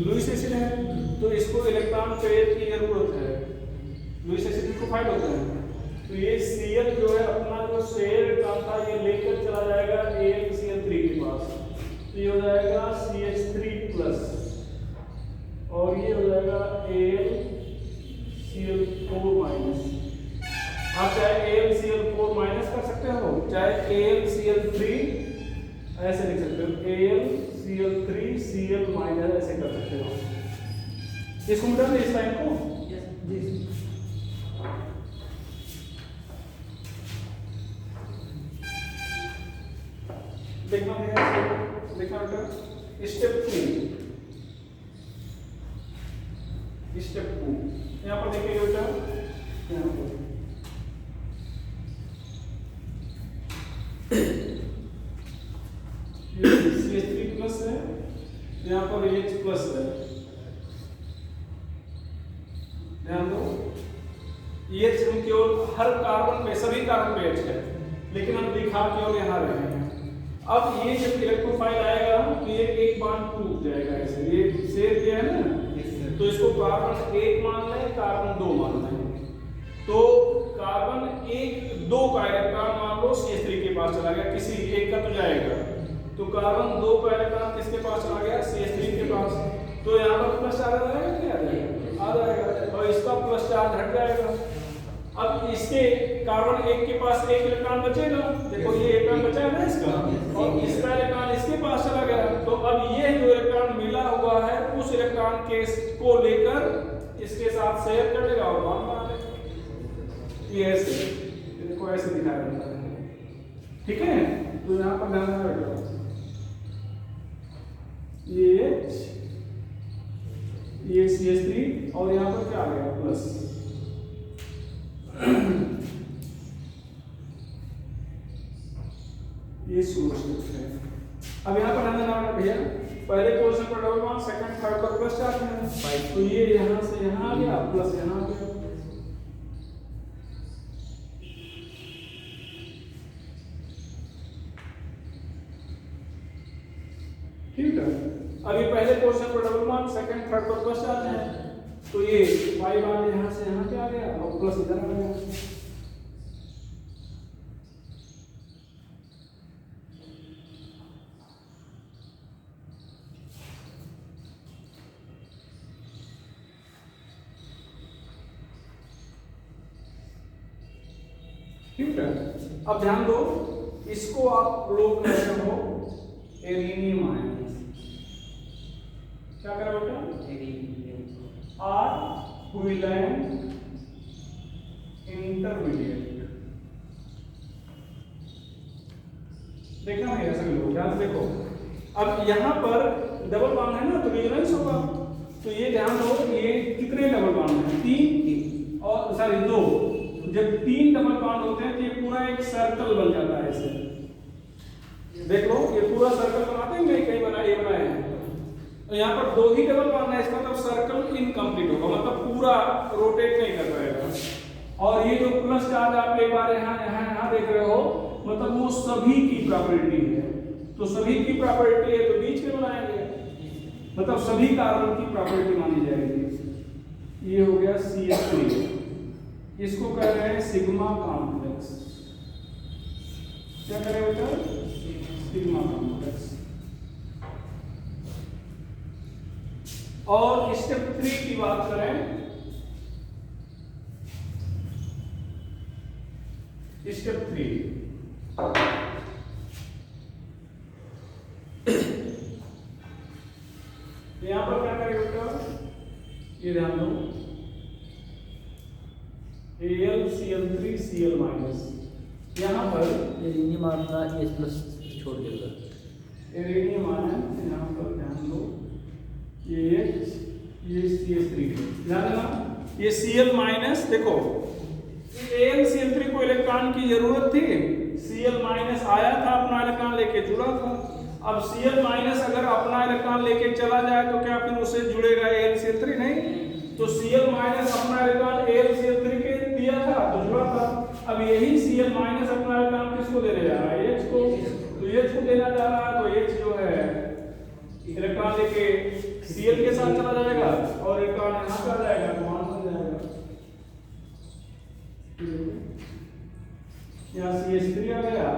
लुईस एसिड है तो इसको इलेक्ट्रॉन पेयर की जरूरत है। लुईस एसिड इलेक्ट्रोफाइल होता है, तो ये Cl जो है अपना जो शेयर इलेक्ट्रॉन था ये लेकर चला जाएगा AlCl3 के पास, तो ये हो जाएगा CH3+ और ये हो जाएगा AlCl4-। आप चाहे AlCl4- कर सकते हो, चाहे AlCl3 ऐसे लिख सकते हो, AlCl3Cl- ऐसे कर सकते हो। इसको मिटा दे इस टाइम को जी। देखना है, देखना बेटा स्टेप 3 स्टेप 2 यहाँ पर देखिएगा बेटा, यहाँ पर CH3+ है, यहाँ पर H+ है, ध्यान दो। H हम केवल हर कार्बन पे, सभी कार्बन पे H है, लेकिन हम दिखा केवल यहाँ रहे हैं। अब ये जब इलेक्ट्रोफाइल आएगा तो ये एक बार टूट जाएगा ऐसे, ये शेयर किया है ना, तो इसको कार्बन 1 मान लें, कार्बन 2 मान लें, तो कार्बन 1-2 का इलेक्ट्रॉन मान लो CH3 के पास चला गया, किसी एक का तो जाएगा, तो कार्बन 2 का इलेक्ट्रॉन किसके पास चला गया, CH3 के पास, तो यहाँ पर प्लस चार्ज आ जाएगा, क्या आ जाएगा, आ जाएगा, और इसका प्लस चार्ज हट जाएगा। अब इसके कार्बन 1 के पास 1 इलेक्ट्रॉन बचेगा, देखो ये इलेक्ट्रॉन बचा है ना इसका, और इसका इलेक्ट्रॉन इसके पास चला गया, तो अब ये जो इलेक्ट्रॉन मिला हुआ है उस इलेक्ट्रॉन के को लेकर इसके साथ शेयर कर लेगा और बॉन्ड बना लेगा। ये ऐसे, देखो ऐसे दिखाया जाता है, ठीक है। तो यहाँ पर ध्यान रखना, ये CH3 और यहाँ पर क्या आ गया प्लस, ये सोर्स है। अब यहाँ पर ध्यान देना भैया, पहले पोजीशन पर डबल बॉन्ड, सेकंड थर्ड पर प्लस चार्ज है, तो ये यहाँ से यहाँ आ गया, प्लस यहाँ आ गया। ठीक है, अभी पहले पोजीशन पर डबल बॉन्ड, सेकंड थर्ड पर प्लस चार्ज है, तो ये पाई बॉन्ड यहाँ से यहाँ क्या आ गया और प्लस इधर आ गया। ठीक है, अब ध्यान दो, इसको आप लोग कहते हो एरिनियम आयन, क्या करें बेटा, आर हुइलैंड इंटरमीडिएट, देखना है ऐसा लोग, ध्यान से देखो। अब यहाँ पर डबल बॉन्ड है ना, तो रेजोनेंस होगा, तो ये ध्यान दो, ये कितने डबल बॉन्ड है, 3 और सॉरी 2, जब 3 डबल बॉन्ड होते हैं तो ये पूरा एक सर्कल बन जाता है ऐसे, देख लो ये पूरा सर्कल बनाते हैं, मैं कई बनाए हैं, तो यहाँ पर 2 ही डबल बॉन्ड है, इसका मतलब सर्कल इनकम्प्लीट होगा, मतलब पूरा रोटेट नहीं कर पाएगा। और ये जो प्लस चार्ज आप एक बार यहाँ देख रहे हो, मतलब वो सभी की प्रॉपर्टी है, तो सभी की प्रॉपर्टी है तो बीच में बनाएंगे, मतलब सभी कार्बन की प्रॉपर्टी मानी जाएगी। ये हो गया CH3, इसको कह रहे हैं सिग्मा कॉम्प्लेक्स, क्या करें बेटा, सिग्मा कॉम्प्लेक्स। और स्टेप 3 की बात करें, स्टेप 3 यहां पर क्या करें बेटा, ये ध्यान दो, AlCl3Cl-, यहाँ पर एरिनियम अपना H+ छोड़ देगा, एरिनियम आयन, यहाँ पर ध्यान दो, ये CH3 ध्यान देना, ये Cl- देखो AlCl3 को इलेक्ट्रॉन की जरूरत थी, Cl- आया था अपना इलेक्ट्रॉन लेके जुड़ा था, अब Cl- अगर अपना इलेक्ट्रॉन लेके चला जाए तो क्या फिर उससे जुड़ेगा AlCl3 नहीं, तो Cl- अपना इलेक्ट्रॉन AlCl3 के दिया था तो जुड़ा था, अब यही Cl- अपना इलेक्ट्रॉन किसको देने जा रहा है, H को, तो H को देना जा रहा है, तो H जो है इलेक्ट्रॉन लेके Cl के साथ चला जाएगा और इलेक्ट्रॉन यहाँ पे आ जाएगा, तो वहां बन जाएगा। यहाँ CH3 आ गया,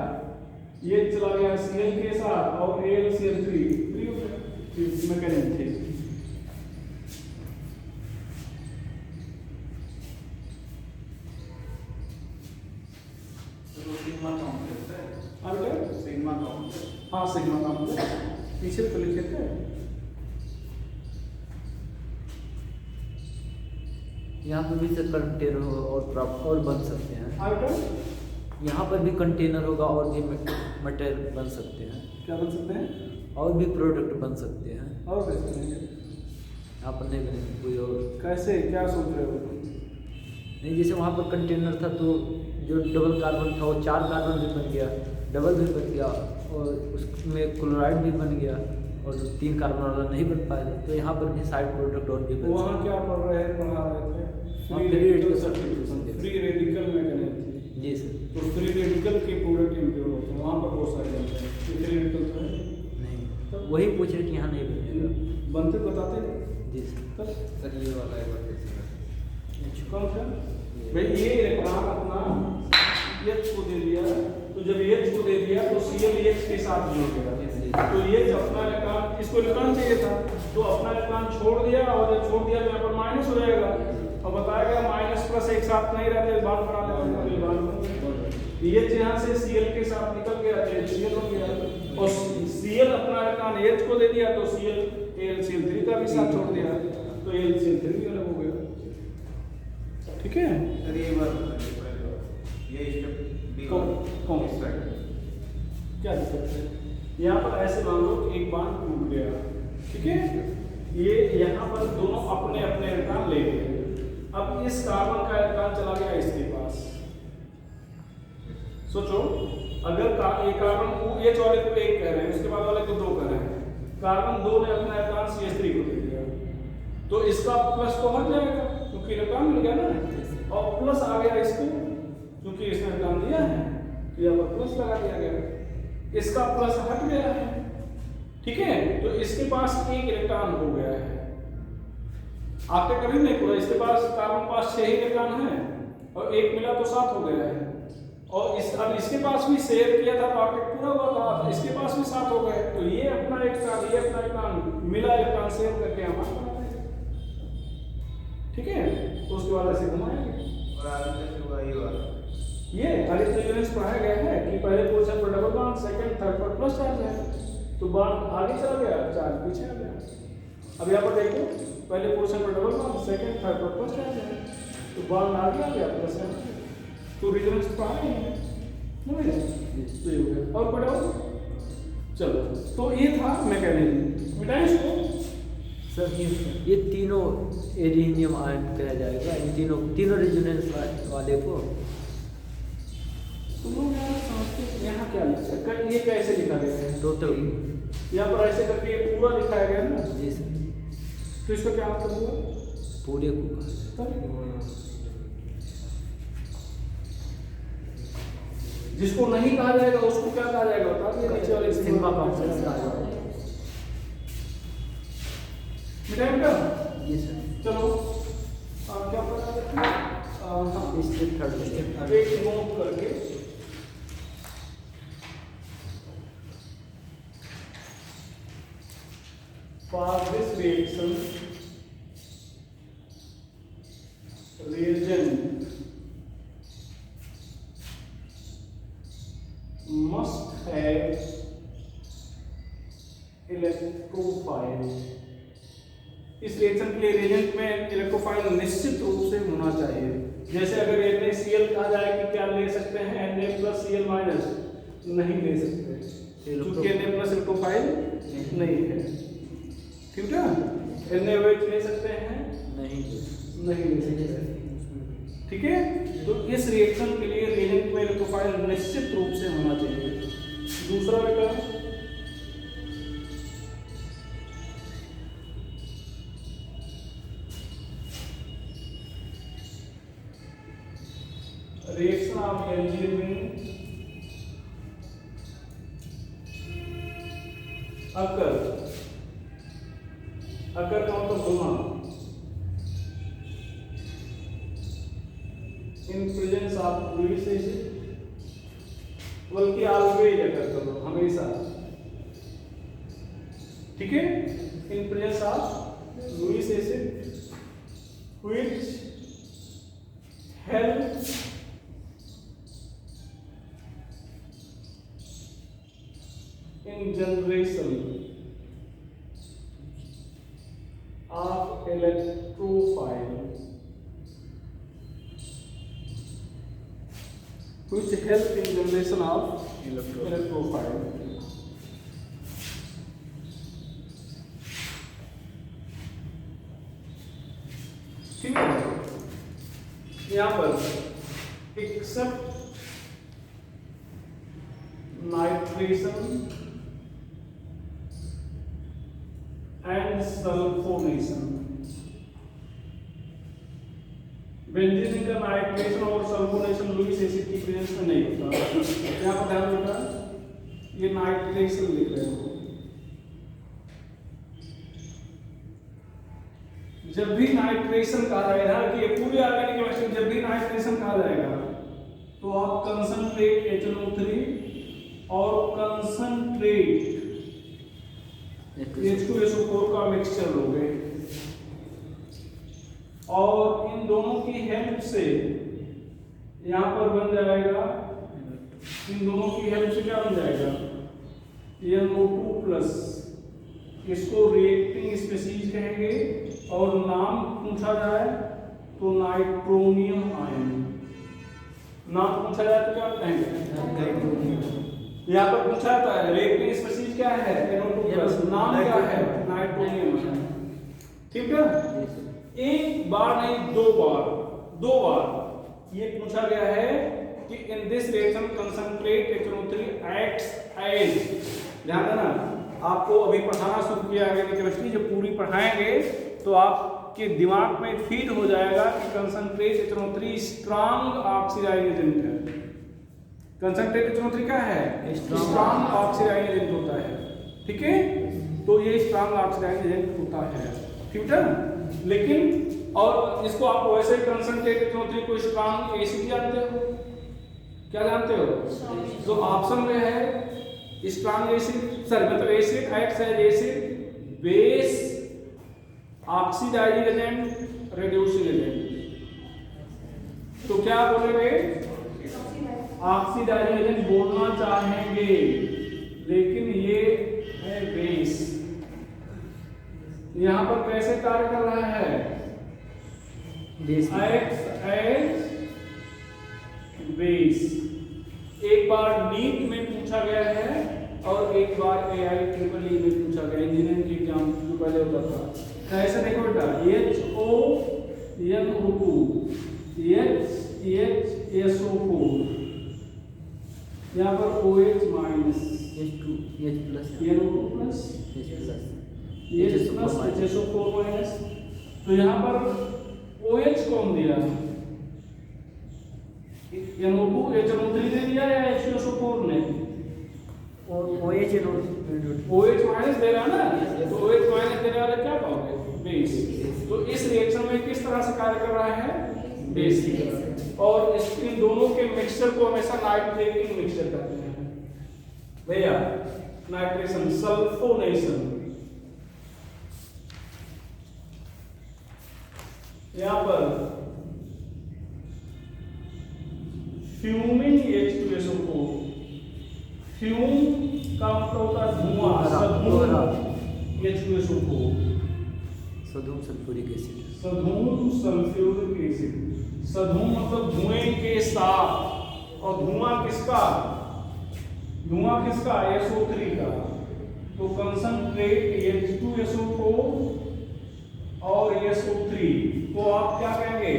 ये चला गया Cl के साथ और AlCl3 फ्री हो गया मैकेनिज्म थे। हाँ सिग्मा कॉम्प्लेक्स पीछे तो लिखे थे। यहाँ पर भी सर कंटेनर होगा और बन सकते हैं। यहाँ पर भी कंटेनर होगा और भी मटेरियल बन सकते हैं। क्या बन सकते हैं? और भी प्रोडक्ट बन सकते हैं। और कैसे बनेंगे? यहाँ पर नहीं बनेंगे कोई और। कैसे, क्या सोच रहे हो? नहीं, जैसे वहाँ पर कंटेनर था तो जो डबल कार्बन था वो 4 कार्बन भी बन गया, डबल भी बन गया और उसमें क्लोराइड भी बन गया और 3 कार्बन वाला नहीं बन पाया। तो यहाँ पर भी साइड प्रोडक्ट और भी बन वहाँ सकते क्या पढ़ रहे थे? Free radical mechanism. जी सर। तो फ्री रेडिकल के प्रोडक्ट इम्प्योर होते हैं, वहाँ पर बहुत सारे बनते हैं। फ्री रेडिकल तो है नहीं, तो वही पूछ रहे कि यहाँ नहीं बनेगा। बनते बताते जी सर। सर ये वाला एक बार कैसे कौन सा भाई? ये इलेक्ट्रॉन अपना H को दे दिया, तो जब H को दे दिया तो Cl H के साथ जुड़ गया। तो ये अपना इलेक्ट्रॉन, इसको इलेक्ट्रॉन चाहिए था तो अपना इलेक्ट्रॉन छोड़ दिया, और जब छोड़ दिया तो यहाँ पर माइनस हो जाएगा और बताएगा माइनस प्लस एक साथ नहीं रहते, बांड बना लेते हैं। ये यहाँ से Cl के साथ निकल गया, Cl हो गया और Cl अपना इलेक्ट्रॉन H को दे दिया तो Cl AlCl3 का भी साथ छोड़ दिया तो AlCl3 भी अलग हो गया। ठीक है? सर ये बात ये स्टेप बी कौन इस साइड क्या दिक्कत है? यहाँ पर ऐसे मान लो कि एक बांध टूट गया, ठीक है? ये यहाँ पर दोनों अपने अपने इलेक्ट्रॉन ले गए। अब इस कार्बन का इलेक्ट्रॉन चला गया इसके पास। सोचो, अगर ये कार्बन H वाले को 1 कह रहे हैं, उसके बाद वाले को 2 कह रहे हैं, कार्बन 2 ने अपना इलेक्ट्रॉन CH3 को दे दिया, तो इसका प्लस तो हट जाएगा क्योंकि इलेक्ट्रॉन मिल गया ना, और प्लस आ गया इसको क्योंकि इसने इलेक्ट्रॉन दिया है, तो यहाँ पर प्लस लगा दिया गया, इसका प्लस हट गया है। ठीक है? तो इसके पास 1 इलेक्ट्रॉन हो गया है। आपके कभी नहीं पूरा, इसके पास कार्बन पास 6 इलेक्ट्रॉन है और 1 मिला तो 7 हो गया है, और अब इसके पास भी शेयर किया था तो आपके पूरा हुआ था, इसके पास भी 7 हो गए। तो ये अपना इलेक्ट्रॉन, ये अपना इलेक्ट्रॉन मिला, इलेक्ट्रॉन शेयर करके हमारा बना देगा। ठीक है? तो उसके बाद ऐसे घुमाएंगे। और आगे कैसे हुआ ये वाला? ये हाइड्रोजन पढ़ाया गया है कि पहले पोर्शन पर डबल बॉन्ड, सेकंड थर्ड पर प्लस चार्ज है, तो बॉन्ड आगे चला गया, चार्ज पीछे आ गया। अब यहाँ पर देखो, पहले पोर्शन पर डबल बॉन्ड, सेकंड थर्ड पर प्लस चार्ज है, तो बॉन्ड आगे आ गया, प्लस है, तो रेजोनेंस पढ़ा ही है, तो ये हो गया। और पढ़ो, चलो, तो ये था मैकेनिज्म। मिटाएं इसको सर। ये तीनों एरिनियम आयन कहा जाएगा, इन तीनों रेजोनेंस वाले को। तुम लोग यहाँ समझते यहाँ क्या लिखा है? ये कैसे लिखा गया है? टोटल यहाँ पर ऐसे करके पूरा लिखाया गया ना। जी सर। तो इसका क्या मतलब हुआ? पूरे को जिसको नहीं कहा जाएगा उसको क्या कहा जाएगा? बता दिए नीचे वाले सिग्मा कॉम्प्लेक्स कहा जाएगा। मिटाएं बेटा? जी सर। चलो, क्या पता है? स्टेप थर्ड एक नोट करके for this reaction reagent must have electrophile। इस रिएक्शन के लिए रिएजेंट में इलेक्ट्रोफाइल निश्चित रूप से होना चाहिए। जैसे अगर NaCl कहा जाए कि क्या ले सकते हैं Na+Cl- नहीं ले सकते क्योंकि Na+ इलेक्ट्रोफाइल नहीं है। ठीक है? NaOH ले सकते हैं? नहीं ले सकते। ठीक है? तो इस रिएक्शन के लिए रिएजेंट में इलेक्ट्रोफाइल निश्चित रूप से होना चाहिए। दूसरा बेटा, reaction of albumin occur का मतलब होना in presence of uric acid बल्कि ऑलवेज अगर करो, हमेशा। ठीक है, in presence of Lewis acid which help in generation of electrophile, which help in generation of electrophile. ठीक है, यहाँ पर except nitration and sulphonation. Benzene का नाइट्रेशन और सल्फोनेशन लुइस एसिड की प्रेजेंस में नहीं होता। यहाँ पर ध्यान रखना, ये नाइट्रेशन लिख रहे हो। जब भी नाइट्रेशन कहा जाएगा कि ये पूरी ऑर्गेनिक केमिस्ट्री में जब भी नाइट्रेशन कहा जाएगा तो आप कंसंट्रेट HNO3 और कंसंट्रेट H2SO4 का मिक्सचर लोगे और इन दोनों की हेल्प से यहाँ पर बन जाएगा, इन दोनों की हेल्प से क्या बन जाएगा, NO2 प्लस। इसको रिएक्टिंग स्पीशीज कहेंगे और नाम पूछा जाए तो नाइट्रोनियम आयन। नाम पूछा जाए तो क्या कहेंगे, यहाँ पर पूछा जाता है रिएक्टिंग स्पीशीज क्या है, NO2 प्लस, नाम क्या है, नाइट्रोनियम। ठीक है, एक बार नहीं दो बार ये पूछा गया है कि in this reaction concentrate HNO3 acts as. ध्यान देना, आपको अभी पढ़ाना शुरू किया है केमिस्ट्री, जब पूरी पढ़ाएंगे तो आपके दिमाग में फीड हो जाएगा कि concentrate HNO3 strong oxidising agent है। कंसंट्रेट HNO3 क्या है, स्ट्रांग ऑक्सीडाइजिंग एजेंट होता है। ठीक है, तो ये स्ट्रांग ऑक्सीडाइजिंग एजेंट होता है। ठीक है, लेकिन और इसको आप वैसे कंसंट्रेट HNO3 को स्ट्रांग एसिड जानते हो, क्या जानते हो, तो ऑप्शन में है स्ट्रांग एसिड, सर मतलब acid acts as acid, base, oxidising agent, reducing agent. तो क्या बोलेंगे, ऑक्सीडाइजिंग एजेंट बोलना चाहेंगे, लेकिन ये है बेस। यहां पर कैसे कार्य कर रहा है, एक्ट्स एज बेस। एक बार नीट में पूछा गया है और एक बार AIEEE में पूछा गया, इंजीनियरिंग के एग्जाम जो पहले होता था। ऐसे देखो बेटा, HONO2 यहाँ पर OH minus, H plus, NO2 plus, H plus, HSO4 minus. तो यहाँ पर OH कौन दिया, NO2 HNO3 ने दिया या H2SO4 ने, और OH माइनस दे रहा ना, तो OH माइनस देने वाले क्या पाओगे, बेस। तो इस रिएक्शन में किस तरह से कार्य कर रहा है, बेस की तरह। और इन दोनों के मिक्सचर को हमेशा नाइट्रेटिंग मिक्सचर कहते हैं भैया, नाइट्रेशन, सल्फोनेशन। यहां पर फ्यूमिंग H2SO4, फ्यूम का मतलब होता है धुआं, सधूम H2SO4, सधूम सल्फ्यूरिक एसिड, सधूम सल्फ्यूरिक एसिड। सधूम मतलब धुएं के साथ, और धुआं किसका, SO3 का। तो कंसंट्रेट H2SO4 और SO3 को आप क्या कहेंगे,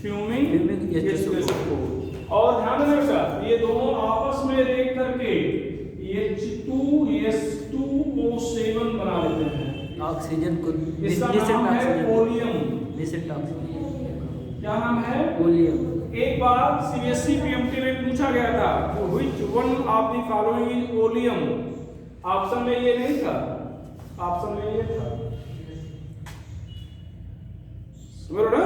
फ्यूमिंग H2SO4। और ध्यान रखना, ये दोनों आपस में रिएक्ट करके H2S2O7 बना लेते हैं। ऑक्सीजन को, इसका नाम है ओलियम। क्या नाम है, ओलियम। एक बार CBSE PMT में पूछा गया था which one of the following is oleum. Option में ये नहीं था, ऑप्शन में ये था, समझ रहे हो ना,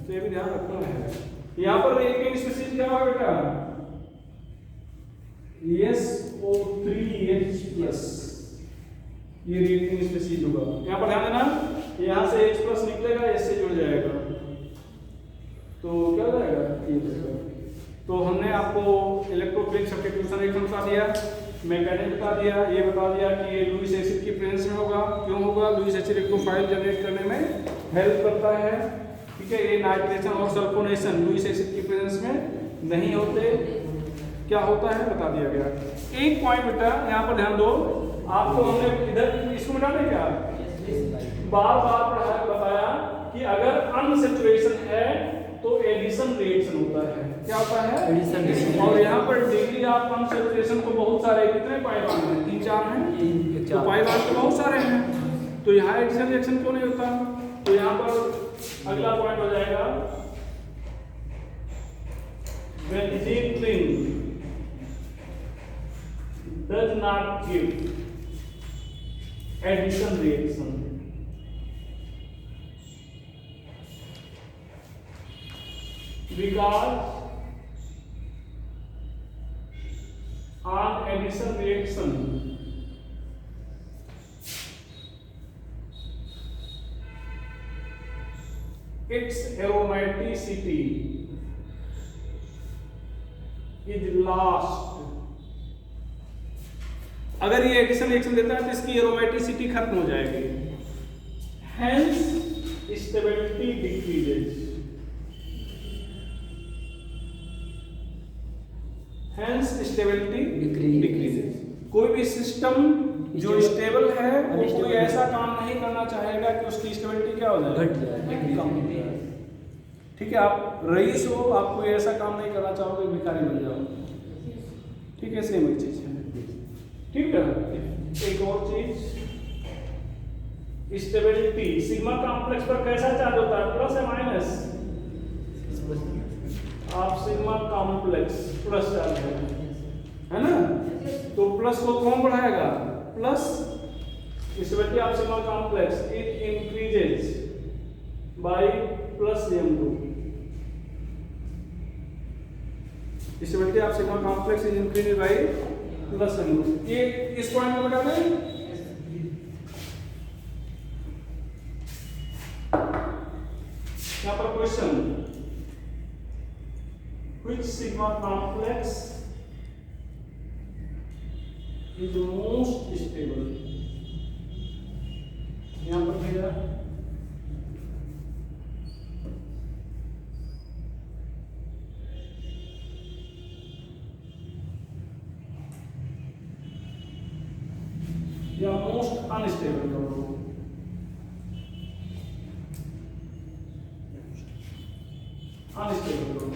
ये भी ध्यान रखना है। यहाँ पर रिएक्टिंग स्पीशीज क्या होगा बेटा, SO3H+, ये रिएक्टिंग स्पीशीज होगा। यहाँ पर ध्यान देना, यहाँ से H+ निकलेगा, S से जुड़ जाएगा, तो क्या हो जाएगा ये देखो। तो हमने आपको इलेक्ट्रोफिलिक सब्स्टिट्यूशन रिएक्शन बता दिया, मैकेनिज्म बता दिया, ये बता दिया कि ये लुईस एसिड की प्रेजेंस में होगा। क्यों होगा? लुईस एसिड इलेक्ट्रोफाइल जनरेट करने में हेल्प करता है, ठीक है। ये नाइट्रेशन और सल्फोनेशन लुईस एसिड की प्रेजेंस में नहीं होते, क्या होता है बता दिया गया। एक पॉइंट बेटा यहाँ पर ध्यान दो, आपको हमने इधर इसको मिटा दें क्या, बार बार पढ़ाया बताया कि अगर अनसैचुरेशन है तो एडिशन रिएक्शन होता है। क्या होता है? Addition reaction. और यहाँ पर डिग्री ऑफ अनसैचुरेशन को बहुत सारे, कितने पाइबान हैं? 3-4 हैं, तो पाइबान तो बहुत सारे हैं, तो यहाँ एडिशन रिएक्शन क्यों नहीं होता? तो यहाँ पर अगला पॉइंट हो जाएगा, benzene does not give addition reaction. Because on addition reaction its aromaticity is lost. अगर ये एडिशन रिएक्शन देता है तो इसकी एरोमेटिसिटी खत्म हो जाएगी, hence stability decreases, hence stability decreases. कोई भी सिस्टम जो स्टेबल है वो कोई ऐसा काम नहीं करना चाहेगा कि उसकी स्टेबिलिटी क्या हो जाए, घट जाए। ठीक है, आप रईस हो, आप कोई ऐसा काम नहीं करना चाहोगे भिखारी बन जाओ, ठीक है, सेम ही चीज है, ठीक है। एक और चीज, स्टेबिलिटी सिग्मा कॉम्प्लेक्स पर कैसा चार्ज होता है, प्लस या माइनस? आप सिग्मा कॉम्प्लेक्स प्लस चार्ज है ना, तो प्लस को कौन बढ़ाएगा? Plus stability of sigma complex it increases by plus m2। Stability of sigma complex is increases by plus m2। ये इस पॉइंट में बता दें, यहाँ पर question, which sigma complex is most stable? यहाँ पर भैया या मोस्ट अनस्टेबल करो, अनस्टेबल करो।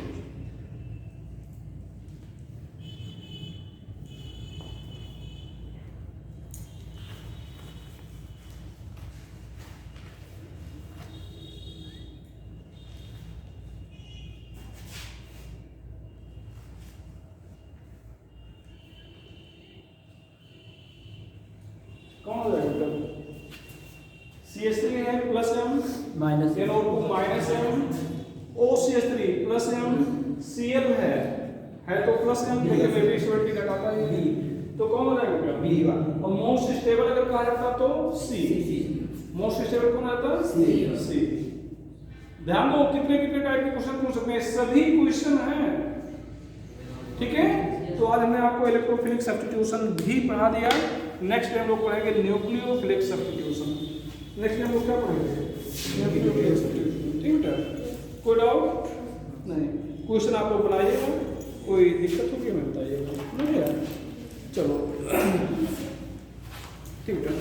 कौन हो जाएगा? CH3 है plus m minus NO2 minus m, OCH3 plus m, Cl है तो प्लस m, लेकिन रेडिएटिविटी घटाता है तो कौन हो जाएगा? B। और मोस्ट स्टेबल अगर कहा जाता तो C। मोस्ट स्टेबल कौन आता? C। ध्यान दो, कितने कितने टाइप के क्वेश्चन पूछ सकते हैं, सभी क्वेश्चन हैं, ठीक है। तो आज हमने आपको इलेक्ट्रोफिलिक सब्स्टिट्यूशन भी पढ़ा दिया। नेक्स्ट टाइम लोग पढ़ेंगे न्यूक्लियोफिलिक सब्स्टिट्यूशन। नेक्स्ट टाइम लोग क्या पढ़ेंगे? न्यूक्लियोफिलिक सब्स्टिट्यूशन, ठीक है। कोई डाउट नहीं? क्वेश्चन आप लोग बनाइएगा, कोई दिक्कत होगी मैं बताइएगा, नहीं यार, चलो ठीक है।